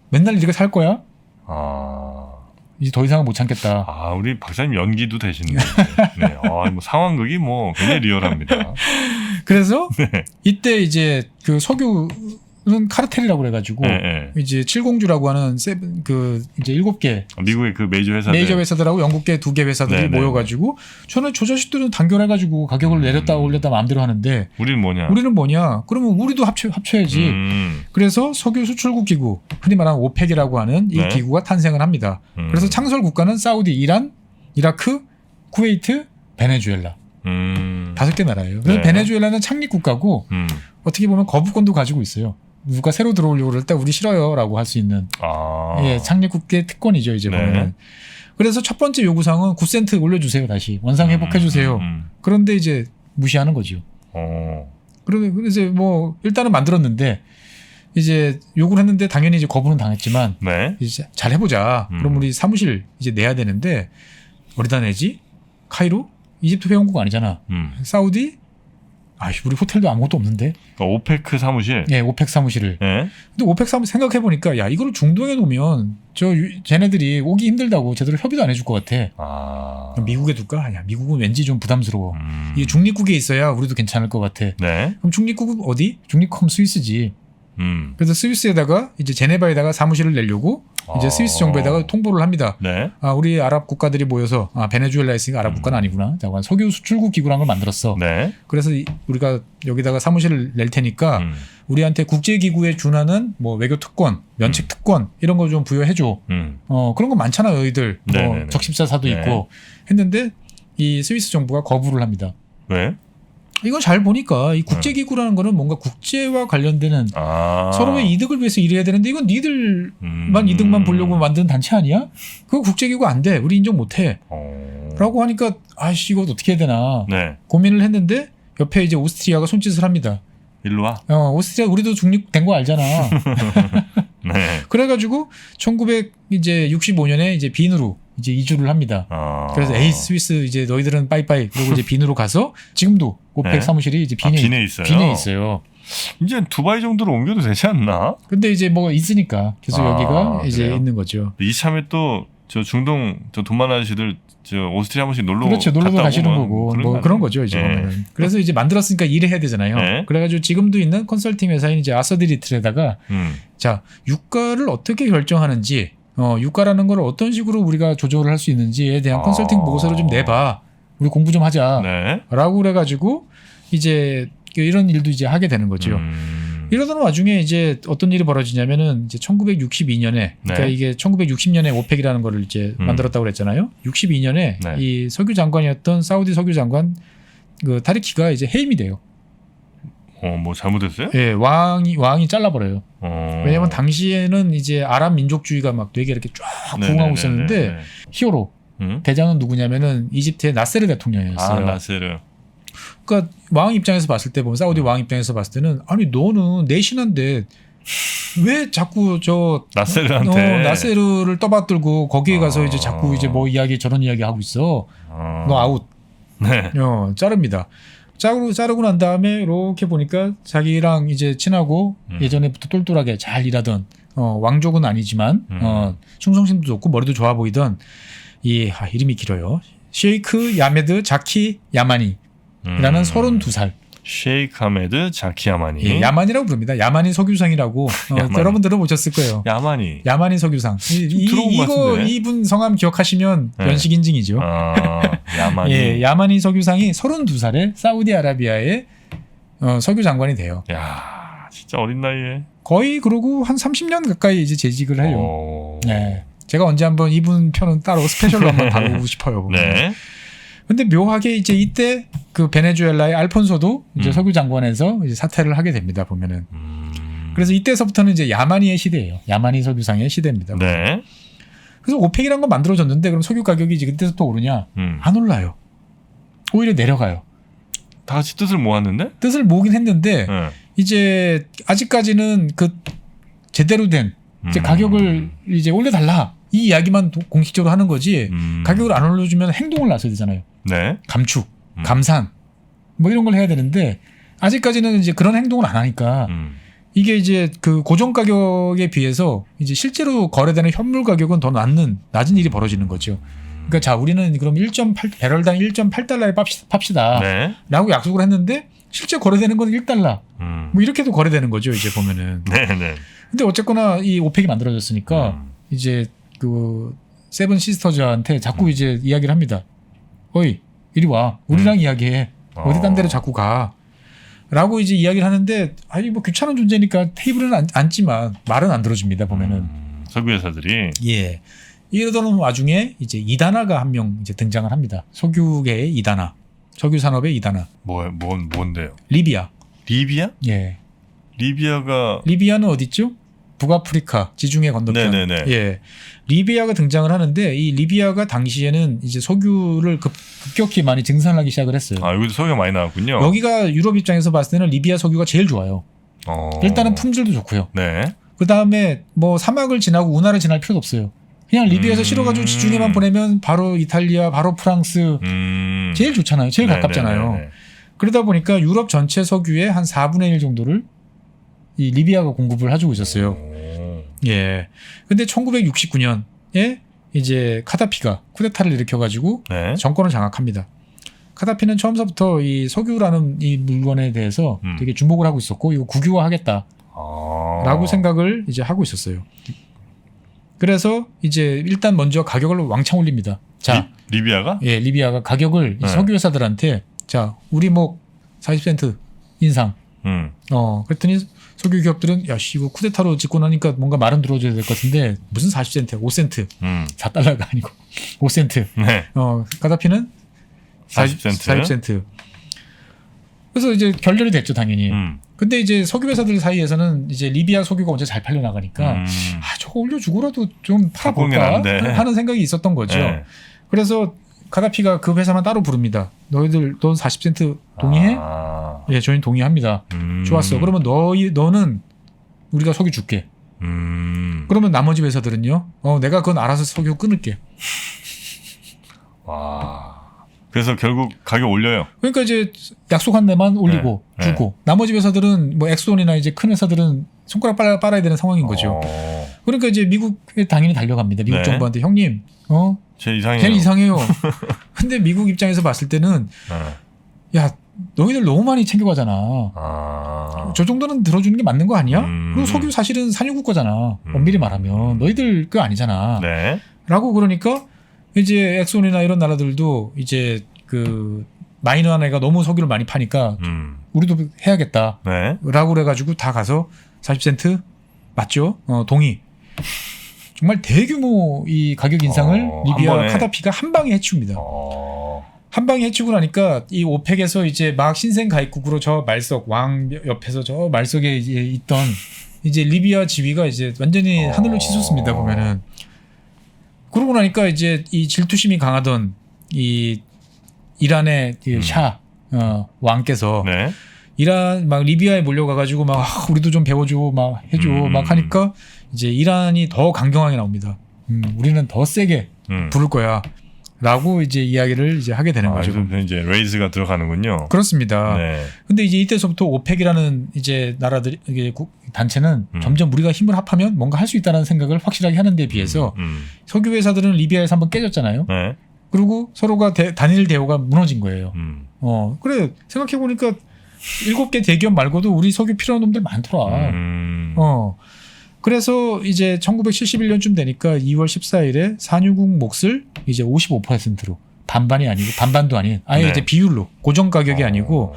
맨날 이렇게 살 거야? 이제 더 이상은 못 참겠다. 우리 박사님 연기도 되시네. 네. 뭐 상황극이 뭐 굉장히 리얼합니다. 그래서 네. 이때 이제 그 석유는 카르텔이라고 그래가지고 네. 이제 칠공주라고 하는 그 이제 7개 미국의 그 메이저 회사들하고 영국계 2개 회사들이 네네. 모여가지고 저는 저 자식들은 단결해가지고 가격을 내렸다 올렸다 마음대로 하는데 우리는 뭐냐? 그러면 우리도 합쳐야지. 그래서 석유 수출국 기구 흔히 말하는 오펙이라고 하는 이 네. 기구가 탄생을 합니다. 그래서 창설 국가는 사우디, 이란, 이라크, 쿠웨이트, 베네수엘라 5개 나라예요. 그래서 네. 베네수엘라는 창립 국가고 어떻게 보면 거부권도 가지고 있어요. 누가 새로 들어오려고 그럴 때 우리 싫어요라고 할 수 있는 예, 창립국의 특권이죠. 이제 네. 보면. 그래서 첫 번째 요구사항은 9센트 올려주세요. 다시 원상 회복해주세요. 그런데 이제 무시하는 거죠. 그래서 뭐 일단은 만들었는데 이제 요구를 했는데 당연히 이제 거부는 당했지만 네. 이제 잘 해보자. 그럼 우리 사무실 이제 내야 되는데 어디다 내지? 카이로? 이집트 회원국 아니잖아. 사우디? 우리 호텔도 아무것도 없는데. 오페크 사무실. 예, 오펙 사무실을. 근데 오펙 사무실 생각해 보니까 야 이거를 중동에 놓으면 쟤네들이 오기 힘들다고 제대로 협의도 안 해줄 것 같아. 그럼 미국에 둘까? 아니야, 미국은 왠지 좀 부담스러워. 이게 중립국에 있어야 우리도 괜찮을 것 같아. 네. 그럼 중립국은 어디? 중립국은 스위스지. 그래서 스위스에다가 이제 제네바에다가 사무실을 내려고 이제 스위스 정부에다가 통보를 합니다. 네. 우리 아랍 국가들이 모여서 베네수엘라에 있으니까 아랍 국가는 아니구나. 석유 수출국 기구라는 걸 만들었어. 네. 그래서 우리가 여기다가 사무실을 낼 테니까 우리한테 국제기구에 준하는 뭐 외교 특권, 면책 특권 이런 거 좀 부여해줘. 그런 거 많잖아요, 너희들. 뭐 적십자사도 있고 했는데 이 스위스 정부가 거부를 합니다. 왜? 이건 잘 보니까 이 국제기구라는 거는 뭔가 국제와 관련되는 서로의 이득을 위해서 일해야 되는데 이건 니들만 이득만 보려고 만든 단체 아니야? 그거 국제기구 안 돼. 우리 인정 못 해. 라고 하니까 이거 어떻게 해야 되나 고민을 했는데 옆에 이제 오스트리아가 손짓을 합니다. 일로 와. 오스트리아 우리도 중립된 거 알잖아. 네. 그래가지고 1965년에 이제 빈으로 이제 이주를 합니다. 그래서 스위스 이제 너희들은 빠이빠이 그리고 이제 빈으로 가서 지금도 오펙 사무실이 이제 빈에 있어요. 빈에 있어요. 이제 두바이 정도로 옮겨도 되지 않나? 근데 이제 뭐가 있으니까 계속 여기가 이제 그래요? 있는 거죠. 이참에 또 저 중동 저 돈 많은 아저씨들 저 오스트리아 한 번씩 놀러도 가시는 거고 뭐 그런 거죠 이제. 그래서 이제 만들었으니까 일을 해야 되잖아요. 그래가지고 지금도 있는 컨설팅 회사인 이제 아서드리틀에다가 자 유가를 어떻게 결정하는지 유가라는 걸 어떤 식으로 우리가 조절을 할 수 있는지에 대한 컨설팅 보고서를 좀 내봐. 우리 공부 좀 하자. 라고 그래가지고 이제 이런 일도 이제 하게 되는 거죠. 이러던 와중에 이제 어떤 일이 벌어지냐면은 이제 1962년에 그러니까 이게 1960년에 오펙이라는 거를 이제 만들었다고 그랬잖아요. 62년에 이 석유 장관이었던 사우디 석유 장관 그 타리키가 이제 해임이 돼요. 뭐 잘못했어요? 예, 왕이 잘라버려요. 왜냐면 당시에는 이제 아랍 민족주의가 막 되게 이렇게 쫙 부흥하고 있었는데 히어로 대장은 누구냐면은 이집트의 나세르 대통령이었어요. 나세르. 그러니까 왕 입장에서 봤을 때 보면 사우디 왕 입장에서 봤을 때는 아니 너는 내 신한데 왜 자꾸 저 나세르를 떠받들고 거기에 가서 이제 자꾸 이제 뭐 이야기 저런 이야기 하고 있어. 너 아웃. 네. 자릅니다. 자르고 난 다음에 이렇게 보니까 자기랑 이제 친하고 예전에부터 똘똘하게 잘 일하던 왕족은 아니지만 충성심도 좋고 머리도 좋아 보이던 이름이 길어요. 셰이크 야메드 자키 야마니 라는 32살. 셰이크 하메드 자키 야마니. 예, 야마니라고 부릅니다. 야마니 석유상이라고 여러분 들어보셨을 거예요. 야마니 석유상. 이분 성함 기억하시면 연식 인증이죠. 야마니. 예, 야마니 석유상이 32살에 사우디아라비아의 석유 장관이 돼요. 야, 진짜 어린 나이에. 거의 그러고 한 30년 가까이 이제 재직을 해요. 네. 제가 언제 한번 이분 편은 따로 스페셜로 한번 다루고 싶어요. 네. 근데 묘하게 이제 이때 그 베네수엘라의 알폰소도 이제 석유 장관에서 이제 사퇴를 하게 됩니다. 보면은. 그래서 이때서부터는 이제 야마니의 시대예요. 야마니 석유상의 시대입니다. 네. 그래서 오펙이라는 건 만들어졌는데 그럼 석유 가격이 이제 그때부터 오르냐? 안 올라요. 오히려 내려가요. 다 같이 뜻을 모았는데? 뜻을 모으긴 했는데 이제 아직까지는 그 제대로 된 이제 가격을 이제 올려달라. 이 이야기만 공식적으로 하는 거지 가격을 안 올려주면 행동을 나서야 되잖아요. 네. 감축, 감산 뭐 이런 걸 해야 되는데 아직까지는 이제 그런 행동을 안 하니까 이게 이제 그 고정 가격에 비해서 이제 실제로 거래되는 현물 가격은 더 낮은 일이 벌어지는 거죠. 그러니까 자 우리는 그럼 1.8배럴당 1.8달러에 팝시다 라고 약속을 했는데 실제 거래되는 건 1달러 뭐 이렇게도 거래되는 거죠. 이제 보면은. 네네. 근데 어쨌거나 이 오펙이 만들어졌으니까 이제 그 세븐 시스터즈한테 자꾸 이제 이야기를 합니다. 어이 이리 와 우리랑 이야기해. 어디 딴 데로 자꾸 가. 라고 이제 이야기를 하는데 아니 뭐 귀찮은 존재니까 테이블은 앉지만 말은 안 들어줍니다. 보면은 석유 회사들이. 예. 이러던 와중에 이제 이다나가 한 명 이제 등장을 합니다. 석유계의 이다나. 석유 산업의 이다나. 뭔데요? 리비아. 리비아? 예. 리비아는 어디 있죠? 북아프리카 지중해 건너편. 네네네. 예. 리비아가 등장을 하는데 이 리비아가 당시에는 이제 석유를 급격히 많이 증산하기 시작을 했어요. 여기도 석유가 많이 나왔군요. 여기가 유럽 입장에서 봤을 때는 리비아 석유가 제일 좋아요. 일단은 품질도 좋고요. 네. 그 다음에 뭐 사막을 지나고 운하를 지날 필요도 없어요. 그냥 리비아에서 실어가지고 지중해만 보내면 바로 이탈리아, 바로 프랑스 제일 좋잖아요. 제일 가깝잖아요. 그러다 보니까 유럽 전체 석유의 한 4분의 1 정도를 이 리비아가 공급을 해주고 있었어요. 예. 근데 1969년에 이제 카다피가 쿠데타를 일으켜가지고 네. 정권을 장악합니다. 카다피는 처음부터 이 석유라는 이 물건에 대해서 되게 주목을 하고 있었고, 이거 국유화하겠다라고 생각을 이제 하고 있었어요. 그래서 이제 일단 먼저 가격을 왕창 올립니다. 자, 리비아가? 예, 리비아가 가격을 이 석유 회사들한테 자, 우리 뭐 40센트 인상. 그랬더니 석유 기업들은 야, 씨, 이거 쿠데타로 짓고 나니까 뭔가 말은 들어줘야 될 것 같은데 무슨 40센트, 5센트, 4달러가 아니고 5센트. 네. 카다피는 40센트. 그래서 이제 결렬이 됐죠, 당연히. 근데 이제 석유 회사들 사이에서는 이제 리비아 석유가 언제 잘 팔려 나가니까 저거 올려주고라도 좀 팔아볼까 하는 생각이 있었던 거죠. 네. 그래서 카다피가 그 회사만 따로 부릅니다. 너희들 넌 40센트 동의해? 예, 저희는 동의합니다. 좋았어. 그러면 너는 우리가 석유 줄게. 그러면 나머지 회사들은요? 내가 그건 알아서 석유 끊을게. 와. 그래서 결국 가격 올려요. 그러니까 이제 약속한 데만 올리고 주고 나머지 회사들은 뭐 엑소온이나 이제 큰 회사들은 손가락 빨아야 되는 상황인 거죠. 그러니까 이제 미국에 당연히 달려갑니다. 미국 정부한테 형님, 걔는 이상해요. 근데 미국 입장에서 봤을 때는 야, 너희들 너무 많이 챙겨가잖아. 저 정도는 들어주는 게 맞는 거 아니야? 그리고 석유 사실은 산유국 거잖아. 엄밀히 말하면 너희들 거 아니잖아. 네. 라고 그러니까 이제 엑소온이나 이런 나라들도 이제 그 마이너한 애가 너무 석유를 많이 파니까 우리도 해야겠다. 네. 라고 그래가지고 다 가서 40센트 맞죠? 동의. 정말 대규모 이 가격 인상을 리비아 카다피가 한 방에 해치웁니다. 한 방에 해치고 나니까 이 오펙에서 이제 막 신생 가입국으로 저 말석 왕 옆에서 저 말석에 이제 있던 이제 리비아 지위가 이제 완전히 하늘로 치솟습니다. 보면은. 그러고 나니까 이제 이 질투심이 강하던 이 이란의 샤 왕께서 이란 막 리비아에 몰려가가지고 막 우리도 좀 배워줘 막 해줘 막 하니까 이제 이란이 더 강경하게 나옵니다. 우리는 더 세게 부를 거야라고 이제 이야기를 이제 하게 되는 거죠. 이제 레이즈가 들어가는군요. 그렇습니다. 네. 근데 이제 이때서부터 오펙이라는 이제 나라들 이게 단체는 점점 우리가 힘을 합하면 뭔가 할 수 있다는 생각을 확실하게 하는 데 비해서 석유 회사들은 리비아에서 한번 깨졌잖아요. 네. 그리고 서로가 단일 대우가 무너진 거예요. 그래 생각해 보니까 7개 대기업 말고도 우리 석유 필요한 놈들 많더라. 그래서 이제 1971년쯤 되니까 2월 14일에 산유국 몫을 이제 55%로 반반이 아니고 반반도 아닌 아예 이제 비율로 고정 가격이 아니고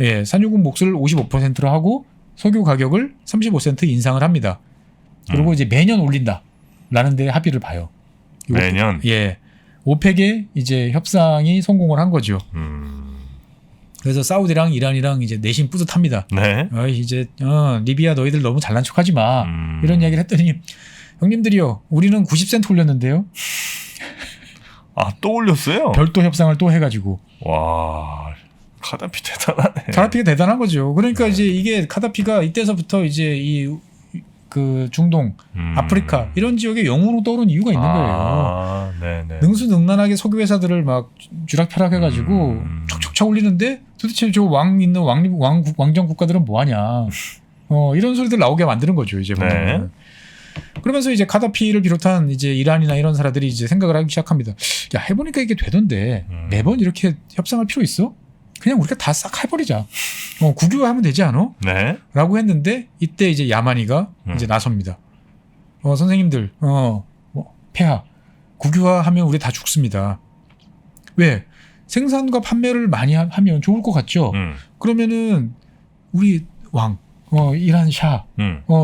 예, 산유국 몫을 55%로 하고 석유 가격을 35센트 인상을 합니다. 그리고 이제 매년 올린다라는 데 합의를 봐요. 매년? 예. 오펙의 이제 협상이 성공을 한 거죠. 그래서 사우디랑 이란이랑 이제 내심 뿌듯합니다. 네. 이제 리비아 너희들 너무 잘난 척하지 마. 이런 이야기를 했더니 형님들이요, 우리는 90센트 올렸는데요. 또 올렸어요? 별도 협상을 또 해가지고. 와, 카다피 대단하네. 카다피가 대단한 거죠. 그러니까 이제 이게 카다피가 이때서부터 이제 그 중동, 아프리카 이런 지역에 영웅으로 떠오른 이유가 있는 거예요. 네네. 능수능란하게 석유 회사들을 막 쥐락펴락해가지고 촉촉착 올리는데 도대체 저 왕정 국가들은 뭐하냐? 이런 소리들 나오게 만드는 거죠 이제. 네. 그러면서 이제 카다피를 비롯한 이제 이란이나 이런 사람들이 이제 생각을 하기 시작합니다. 야, 해보니까 이게 되던데 매번 이렇게 협상할 필요 있어? 그냥 우리가 다 싹 해버리자. 국유화하면 되지 않아? 네. 라고 했는데 이때 이제 야마니가 이제 나섭니다. 선생님들, 폐하, 국유화하면 우리 다 죽습니다. 왜? 생산과 판매를 많이 하면 좋을 것 같죠? 그러면은 우리 왕, 이란 샤,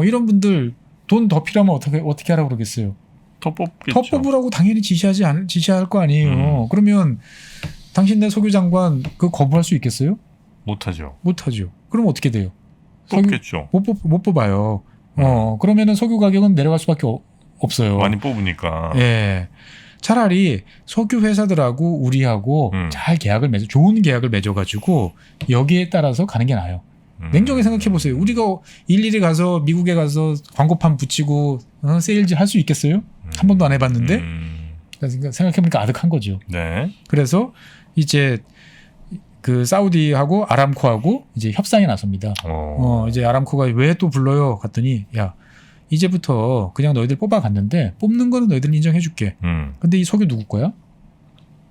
이런 분들 돈 더 필요하면 어떻게 하라고 그러겠어요? 더 뽑겠죠. 더 뽑으라고 당연히 지시할 거 아니에요. 그러면 당신네 석유 장관 그 거부할 수 있겠어요? 못하죠. 그럼 어떻게 돼요? 뽑겠죠. 못 뽑아요. 그러면은 석유 가격은 내려갈 수밖에 없어요. 많이 뽑으니까. 예. 차라리 석유 회사들하고 우리하고 잘 좋은 계약을 맺어가지고 여기에 따라서 가는 게 나아요. 냉정히 생각해 보세요. 우리가 일일이 가서 미국에 가서 광고판 붙이고 세일즈 할 수 있겠어요? 한 번도 안 해봤는데 생각해 보니까 아득한 거죠. 네. 그래서 이제 그 사우디하고 아람코하고 이제 협상에 나섭니다. 이제 아람코가 왜 또 불러요? 갔더니 야 이제부터 그냥 너희들 뽑아갔는데 뽑는 거는 너희들 인정해줄게. 근데 이 석유 누구 거야?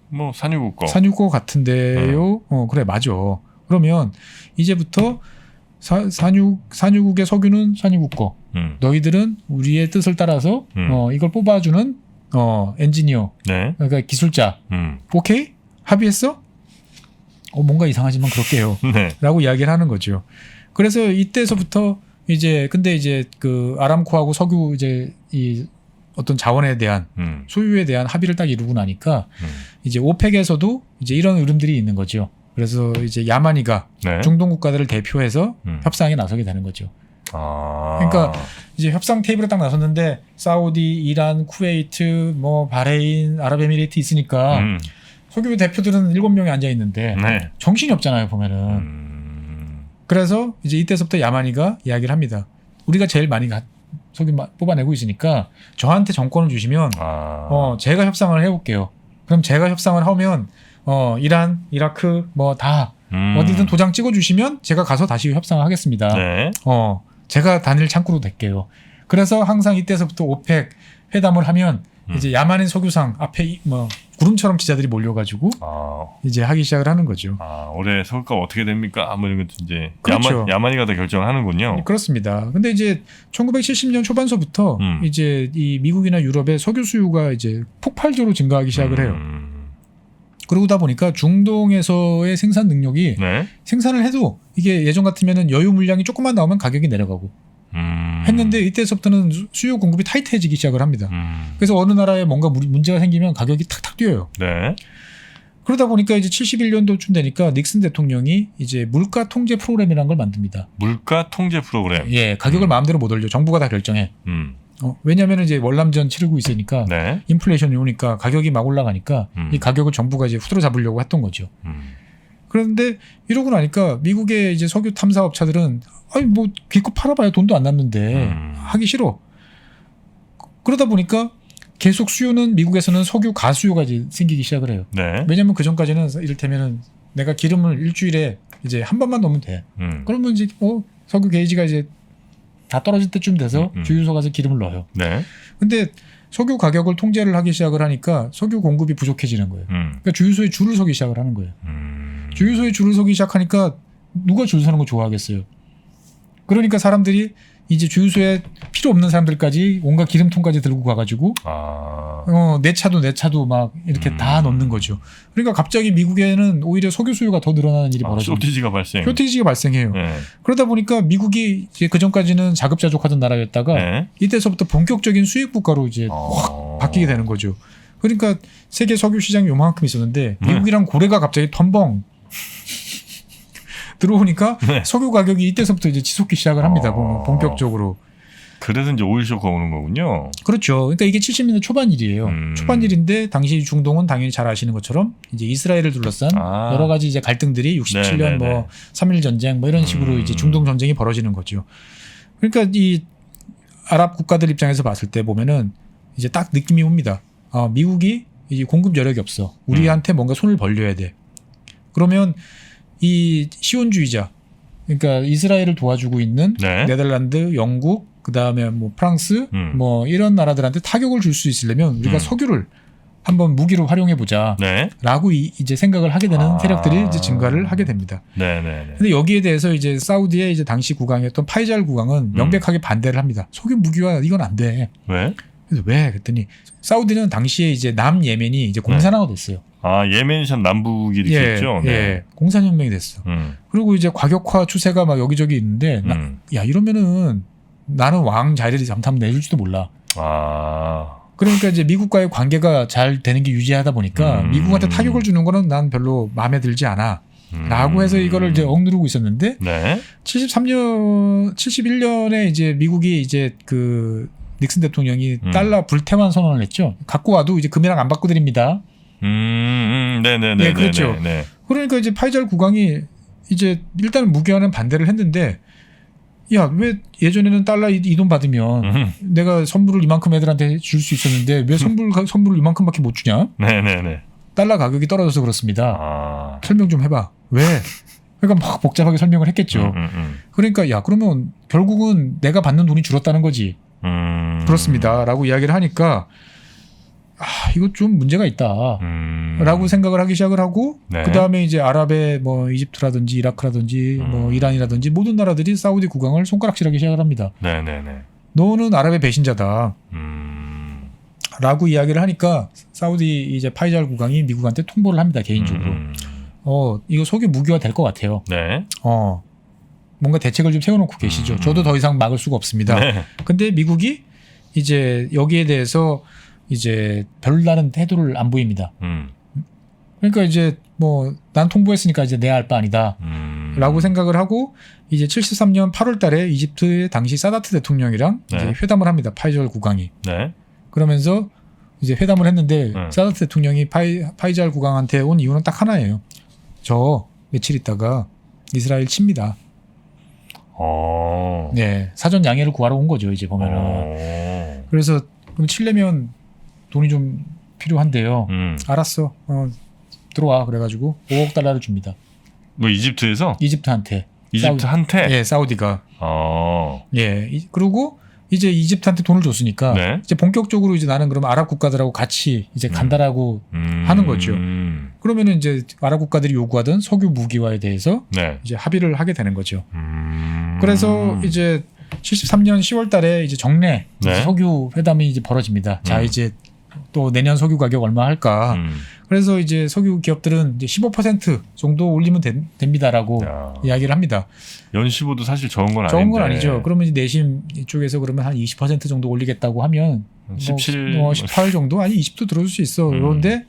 뭐 산유국 거. 산유국 같은데요. 그래 맞아. 그러면 이제부터 산유국의 석유는 산유국 거. 너희들은 우리의 뜻을 따라서 이걸 뽑아주는 엔지니어, 네. 그러니까 기술자. 오케이? 합의했어? 뭔가 이상하지만 그렇게 해요. 네. 라고 이야기를 하는 거죠. 그래서 이때서부터 이제 근데 이제 그 아람코하고 석유 이제 이 어떤 자원에 대한 소유에 대한 합의를 딱 이루고 나니까 이제 오펙에서도 이제 이런 흐름들이 있는 거죠. 그래서 이제 야마니가 네. 중동 국가들을 대표해서 협상에 나서게 되는 거죠. 그러니까 이제 협상 테이블에 딱 나섰는데 사우디, 이란, 쿠웨이트, 뭐 바레인, 아랍에미레이트 있으니까 석유 대표들은 7명이 앉아 있는데 네. 정신이 없잖아요, 보면은. 그래서 이제 이때서부터 야마니가 이야기를 합니다. 우리가 제일 많이 석유 뽑아내고 있으니까 저한테 정권을 주시면 제가 협상을 해볼게요. 그럼 제가 협상을 하면 이란, 이라크 뭐 다 어디든 도장 찍어주시면 제가 가서 다시 협상하겠습니다. 네. 제가 단일 창구로 될게요. 그래서 항상 이때서부터 오펙 회담을 하면 이제 야만인 석유상 앞에 뭐 구름처럼 기자들이 몰려가지고 이제 하기 시작을 하는 거죠. 올해 석유가 어떻게 됩니까? 뭐 이런 것도 이제 그렇죠. 야만이가 다 결정을 하는군요. 그렇습니다. 근데 이제 1970년 초반서부터 이제 이 미국이나 유럽의 석유 수요가 이제 폭발적으로 증가하기 시작을 해요. 그러다 보니까 중동에서의 생산 능력이 네. 생산을 해도 이게 예전 같으면은 여유 물량이 조금만 나오면 가격이 내려가고 했는데 이때서부터는 수요 공급이 타이트해지기 시작을 합니다. 그래서 어느 나라에 뭔가 문제가 생기면 가격이 탁탁 뛰어요. 네. 그러다 보니까 이제 71년도쯤 되니까 닉슨 대통령이 이제 물가 통제 프로그램이라는 걸 만듭니다. 물가 통제 프로그램. 예, 가격을 마음대로 못 올려. 정부가 다 결정해. 왜냐하면 이제 월남전 치르고 있으니까 네. 인플레이션이 오니까 가격이 막 올라가니까 이 가격을 정부가 이제 후드로 잡으려고 했던 거죠. 그런데 이러고 나니까 미국의 이제 석유 탐사업체들은 아니 뭐 기껏 팔아봐야 돈도 안 남는데 하기 싫어. 그러다 보니까 계속 수요는 미국에서는 석유 가수요가 이제 생기기 시작을 해요. 네. 왜냐하면 그 전까지는 이를테면은 내가 기름을 일주일에 이제 한 번만 넣으면 돼. 그러면 이제 석유 게이지가 이제 다 떨어질 때쯤 돼서 주유소 가서 기름을 넣어요. 네. 근데 석유 가격을 통제를 하기 시작을 하니까 석유 공급이 부족해지는 거예요. 그러니까 주유소에 줄을 서기 시작을 하는 거예요. 주유소에 줄을 서기 시작하니까 누가 줄 서는 거 좋아하겠어요. 그러니까 사람들이 이제 주유소에 필요 없는 사람들까지 온갖 기름통까지 들고 가가지고 내 차도 막 이렇게 다 넣는 거죠. 그러니까 갑자기 미국에는 오히려 석유 수요가 더 늘어나는 일이 벌어져요. 쇼티지가 발생해요. 네. 그러다 보니까 미국이 이제 그 전까지는 자급자족하던 나라였다가 네. 이때서부터 본격적인 수입 국가로 이제 확 바뀌게 되는 거죠. 그러니까 세계 석유 시장이 요만큼 있었는데 미국이랑 고래가 갑자기 텀벙 들어오니까 네. 석유 가격이 이때서부터 이제 치솟기 시작을 합니다. 본격적으로. 그래서 이제 오일 쇼크가 오는 거군요. 그렇죠. 그러니까 이게 70년대 초반 일이에요. 초반 일인데 당시 중동은 당연히 잘 아시는 것처럼 이제 이스라엘을 둘러싼 여러 가지 이제 갈등들이 67년 네네네. 뭐 3.1 전쟁 뭐 이런 식으로 이제 중동 전쟁이 벌어지는 거죠. 그러니까 이 아랍 국가들 입장에서 봤을 때 보면은 이제 딱 느낌이 옵니다. 미국이 이제 공급 여력이 없어. 우리한테 뭔가 손을 벌려야 돼. 그러면 이 시온주의자, 그러니까 이스라엘을 도와주고 있는 네. 네덜란드, 영국, 그 다음에 뭐 프랑스, 뭐 이런 나라들한테 타격을 줄 수 있으려면 우리가 석유를 한번 무기로 활용해 보자. 네. 라고 이제 생각을 하게 되는 세력들이 이제 증가를 하게 됩니다. 네네. 근데 여기에 대해서 이제 사우디의 이제 당시 국왕이었던 파이잘 국왕은 명백하게 반대를 합니다. 석유 무기화 이건 안 돼. 왜? 그래서 왜? 그랬더니 사우디는 당시에 이제 남예멘이 이제 공산화가 됐어요. 예멘이 참 남북이 이렇게 있죠. 네. 예, 공산혁명이 됐어. 그리고 이제 과격화 추세가 막 여기저기 있는데, 야 이러면은 나는 왕 자리를 잠깐 내줄지도 몰라. 그러니까 이제 미국과의 관계가 잘 되는 게 유지하다 보니까 미국한테 타격을 주는 거는 난 별로 마음에 들지 않아. 라고 해서 이거를 이제 억누르고 있었는데, 네. 71년에 이제 미국이 이제 그 닉슨 대통령이 달러 불태환 선언을 했죠. 갖고 와도 이제 금이랑 안 바꿔 드립니다. 네네네. 네, 그렇죠. 네. 그러니까 이제 파이잘 국왕이 이제 일단 무기화는 반대를 했는데, 야, 왜 예전에는 달러 이 돈 받으면 내가 선물을 이만큼 애들한테 줄 수 있었는데 왜 선물을 이만큼밖에 못 주냐? 네네네. 달러 가격이 떨어져서 그렇습니다. 설명 좀 해봐. 왜? 그러니까 막 복잡하게 설명을 했겠죠. 그러니까 야 그러면 결국은 내가 받는 돈이 줄었다는 거지. 그렇습니다라고 이야기를 하니까 이거 좀 문제가 있다라고 생각을 하기 시작을 하고 네. 그 다음에 이제 아랍의 뭐 이집트라든지 이라크라든지 뭐 이란이라든지 모든 나라들이 사우디 국왕을 손가락질하기 시작을 합니다. 네네네. 너는 아랍의 배신자다. 라고 이야기를 하니까 사우디 이제 파이잘 국왕이 미국한테 통보를 합니다. 개인적으로. 이거 석유 무기화 될 것 같아요. 네. 뭔가 대책을 좀 세워놓고 계시죠. 저도 더 이상 막을 수가 없습니다. 네. 근데 미국이 이제 여기에 대해서 이제 별다른 태도를 안 보입니다. 그러니까 이제 뭐 난 통보했으니까 이제 내 알 바 아니다. 라고 생각을 하고 이제 73년 8월 달에 이집트의 당시 사다트 대통령이랑 네. 이제 회담을 합니다. 파이잘 국왕이. 네. 그러면서 이제 회담을 했는데 네. 사다트 대통령이 파이잘 국왕한테 온 이유는 딱 하나예요. 저 며칠 있다가 이스라엘 칩니다. 네, 사전 양해를 구하러 온 거죠. 이제 보면은. 그래서 그럼 칠려면 돈이 좀 필요한데요. 알았어. 들어와. 그래가지고 5억 달러를 줍니다. 뭐 이집트에서? 이집트한테. 이집트한테? 예, 사우디가. 예, 그리고 이제 이집트한테 돈을 줬으니까 네. 이제 본격적으로 이제 나는 그럼 아랍 국가들하고 같이 이제 간다라고 하는 거죠. 그러면은 이제 아랍 국가들이 요구하던 석유 무기화에 대해서 네. 이제 합의를 하게 되는 거죠. 그래서 이제 73년 10월 달에 이제 정례 네. 석유 회담이 이제 벌어집니다. 자, 이제 또 내년 석유 가격 얼마 할까? 그래서 이제 석유 기업들은 이제 15% 정도 올리면 됩니다라고 이야기를 합니다. 연시보도 사실 적은 건 아닌데. 적은 건 아니죠. 그러면 이제 내심 이쪽에서 그러면 한 20% 정도 올리겠다고 하면 17, 18 정도 아니 20도 들어줄 수 있어. 그런데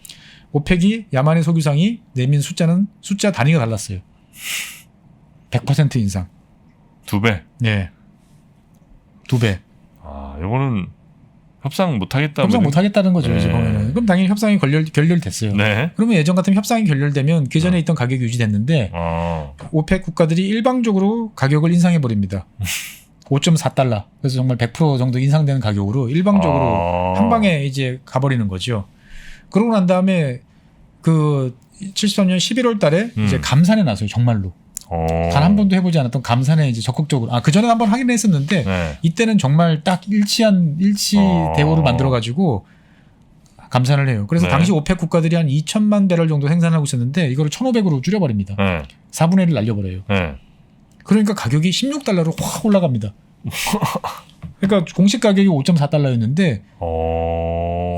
오펙이 야만의 석유상이 내민 숫자 단위가 달랐어요. 100% 인상. 2배. 네. 2배. 이거는 협상 못 하겠다. 협상 못 하겠다는 거죠. 네. 이제 보면은. 그럼 당연히 협상이 결렬됐어요. 네. 그러면 예전 같으면 협상이 결렬되면 그 전에 있던 가격이 유지됐는데 오펙 국가들이 일방적으로 가격을 인상해 버립니다. 5.4달러. 그래서 정말 100% 정도 인상되는 가격으로 일방적으로 한 방에 이제 가버리는 거죠. 그러고 난 다음에 그 73년 11월 달에 이제 감산에 나서요. 정말로. 단 한 번도 해보지 않았던 감산에 이제 적극적으로 그 전에 한번 하긴 했었는데 네. 이때는 정말 딱 일치 대우를 만들어가지고 감산을 해요. 그래서 네. 당시 오펙 국가들이 한 2천만 배럴 정도 생산하고 있었는데 이거를 1,500으로 줄여버립니다. 네. 4분의 1을 날려버려요. 네. 그러니까 가격이 16달러로 확 올라갑니다. 그러니까 공식 가격이 5.4달러였는데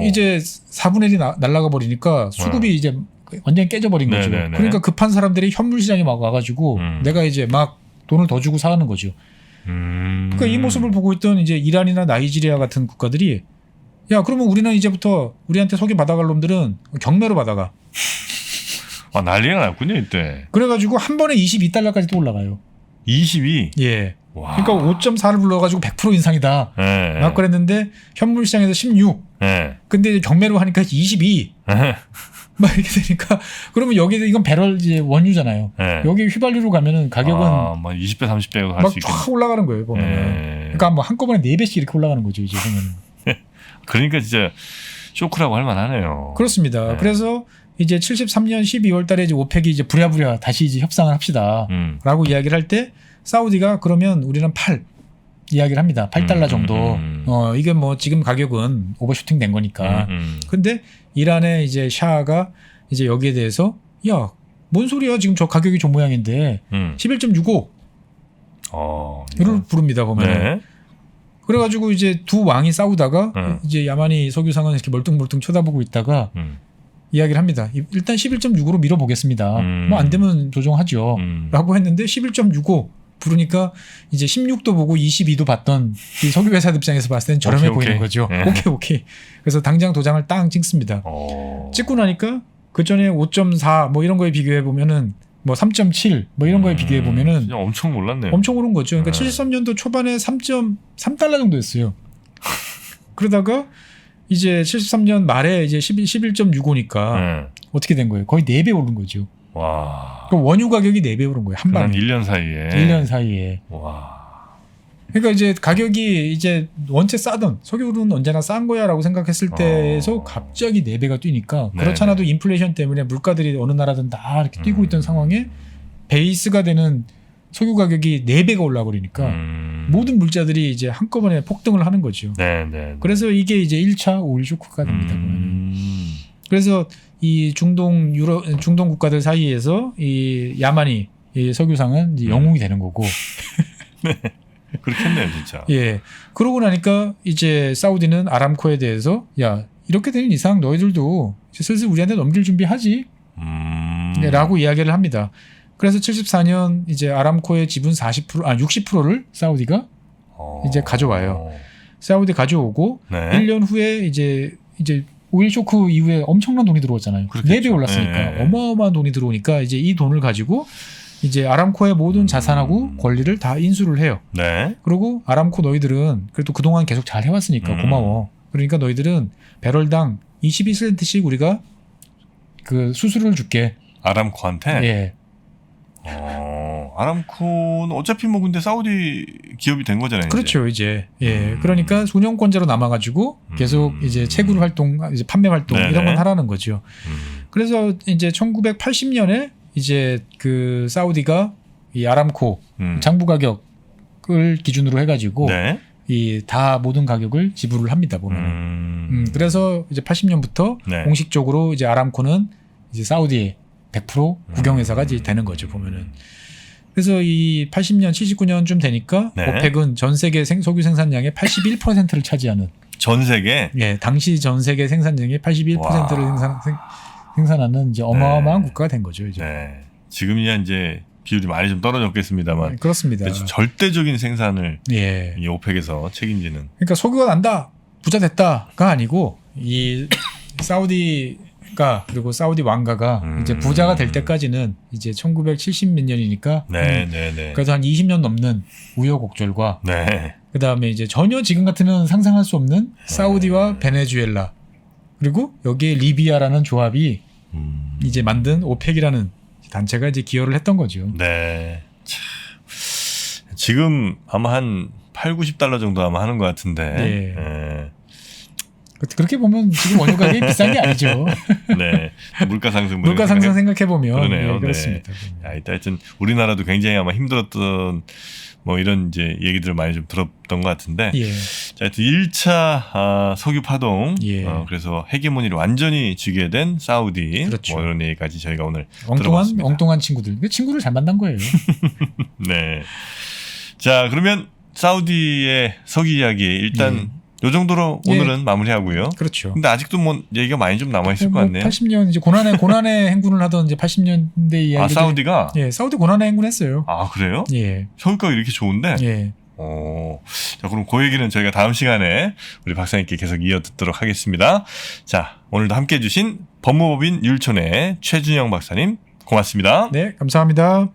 이제 4분의 1이 날아가 버리니까 수급이 이제 완전히 깨져버린 거죠. 네네네. 그러니까 급한 사람들이 현물 시장에 막 와가지고 내가 이제 막 돈을 더 주고 사는 거죠. 그러니까 이 모습을 보고 있던 이제 이란이나 나이지리아 같은 국가들이 야 그러면 우리는 이제부터 우리한테 석유 받아갈 놈들은 경매로 받아가. 난리가 났군요 이때. 그래가지고 한 번에 22달러까지 또 올라가요. 22? 예. 와. 그러니까 5.4를 불러가지고 100% 인상이다. 네. 막 그랬는데 현물 시장에서 16. 네. 근데 이제 경매로 하니까 22. 막 이렇게 되니까 그러면 여기서 이건 배럴 이제 원유잖아요. 네. 여기 휘발유로 가면은 가격은 뭐 20배 30배로 할 막 수 있겠네. 쫙 올라가는 거예요 보면은. 네. 그러니까 뭐 한꺼번에 4배씩 이렇게 올라가는 거죠 이제 보면은. 그러니까 진짜 쇼크라고 할 만하네요. 그렇습니다. 네. 그래서 이제 73년 12월달에 이제 오펙이 이제 부랴부랴 다시 이제 협상을 합시다라고 이야기를 할 때 사우디가 그러면 우리는 8 이야기를 합니다. 8달러 정도. 이게 뭐 지금 가격은 오버슈팅 된 거니까. 근데 이란의 이제 샤가 이제 여기에 대해서 야, 뭔 소리야? 지금 저 가격이 저 모양인데 11.65를 부릅니다 보면. 네. 그래가지고 이제 두 왕이 싸우다가 이제 야만이 석유상은 이렇게 멀뚱멀뚱 쳐다보고 있다가 이야기를 합니다. 일단 11.65로 밀어보겠습니다. 뭐 안 되면 조정하죠. 라고 했는데 11.65 부르니까 이제 16도 보고 22도 봤던 이 석유 회사 입장에서 봤을 때는 저렴해 보이는 거죠. 네. 오케이. 그래서 당장 도장을 땅 찍습니다. 찍고 나니까 그 전에 5.4 뭐 이런 거에 비교해 보면은 뭐 3.7 뭐 이런 거에 비교해 보면은 진짜 엄청 올랐네요. 엄청 오른 거죠. 그러니까 73년도 초반에 3.3달러 정도였어요. 그러다가 이제 73년 말에 이제 11.65니까 어떻게 된 거예요? 거의 4배 오른 거죠. 와. 그럼 원유 가격이 4배 오른 거예요. 한 방에. 1년 사이에. 1년 사이에. 와. 그러니까 이제 가격이 이제 원체 싸던 석유는 언제나 싼 거야라고 생각했을 때에서 갑자기 4배가 뛰니까 그렇잖아도 인플레이션 때문에 물가들이 어느 나라든 다 이렇게 뛰고 있던 상황에 베이스가 되는 석유 가격이 4배가 올라버리니까 모든 물자들이 이제 한꺼번에 폭등을 하는 거죠. 그래서 이게 이제 1차 오일 쇼크가 됩니다. 그래서 이 중동 국가들 사이에서 이 야만이 이 석유상은 이제 영웅이 되는 거고. 네. 그렇겠네요, 진짜. 예. 그러고 나니까 이제 사우디는 아람코에 대해서 야, 이렇게 되는 이상 너희들도 이제 슬슬 우리한테 넘길 준비하지. 라고 이야기를 합니다. 그래서 74년 이제 아람코의 지분 60%를 사우디가 이제 가져와요. 사우디 가져오고 1년 후에 이제 오일 쇼크 이후에 엄청난 돈이 들어왔잖아요. 그렇겠죠. 4배 올랐으니까 어마어마한 돈이 들어오니까 이제 이 돈을 가지고 이제 아람코의 모든 자산하고 권리를 다 인수를 해요. 그리고 아람코 너희들은 그래도 그동안 계속 잘 해왔으니까 고마워. 그러니까 너희들은 배럴당 22센트씩 우리가 그 수수료를 줄게. 아람코한테? 예. 아람코는 어차피 뭐 근데 사우디 기업이 된 거잖아요. 그렇죠, 이제. 예. 그러니까 운영권자로 남아가지고 계속 이제 채굴 활동, 이제 판매 활동 이런 건 하라는 거죠. 그래서 이제 1980년에 이제 그 사우디가 이 아람코 장부 가격을 기준으로 해가지고 이 다 모든 가격을 지불을 합니다 보면은. 그래서 이제 80년부터 공식적으로 이제 아람코는 이제 사우디의 100% 국영회사가 이제 되는 거죠 보면은. 그래서 이 80년, 79년쯤 되니까 오펙은 전 세계 석유 생산량의 81%를 차지하는. 전 세계? 예, 당시 전 세계 생산량의 81%를 생산하는 이제 어마어마한 국가가 된 거죠 이제. 지금이야 이제 비율이 많이 좀 떨어졌겠습니다만. 그렇습니다. 절대적인 생산을 이 오펙에서 책임지는. 그러니까 석유가 난다, 부자 됐다가 아니고 이 사우디가 그리고 사우디 왕가가 이제 부자가 될 때까지는 이제 1970 몇 년이니까. 그래서 한 20년 넘는 우여곡절과. 그 다음에 이제 전혀 지금 같으면 상상할 수 없는 사우디와 베네수엘라 그리고 여기에 리비아라는 조합이 이제 만든 오펙이라는 단체가 이제 기여를 했던 거죠. 지금 아마 한 8, 90달러 정도 아마 하는 것 같은데. 그렇게 보면 지금 원유 가격이 비싼 게 아니죠. 물가 상승. 물가 상승 생각해 보면 그러네요. 그렇습니다. 하여튼 우리나라도 굉장히 아마 힘들었던 뭐 이런 이제 얘기들을 많이 좀 들었던 것 같은데. 자, 하여튼 1차 석유 파동. 그래서 헤게모니를 완전히 쥐게 된 사우디. 그렇죠. 뭐 이런 얘기까지 저희가 오늘 들어봤습니다. 엉뚱한 친구들. 친구를 잘 만난 거예요. 자, 그러면 사우디의 석유 이야기 일단 요 정도로 오늘은 마무리하고요. 그렇죠. 근데 아직도 뭐 얘기가 많이 좀 남아 있을 것 같네요. 80년 이제 고난의 행군을 하던 이제 80년대 이야기. 사우디가? 사우디 고난의 행군했어요. 그래요? 예. 석유가가 이렇게 좋은데? 자, 그럼 그 얘기는 저희가 다음 시간에 우리 박사님께 계속 이어 듣도록 하겠습니다. 자, 오늘도 함께 해주신 법무법인 율촌의 최준영 박사님 고맙습니다. 네, 감사합니다.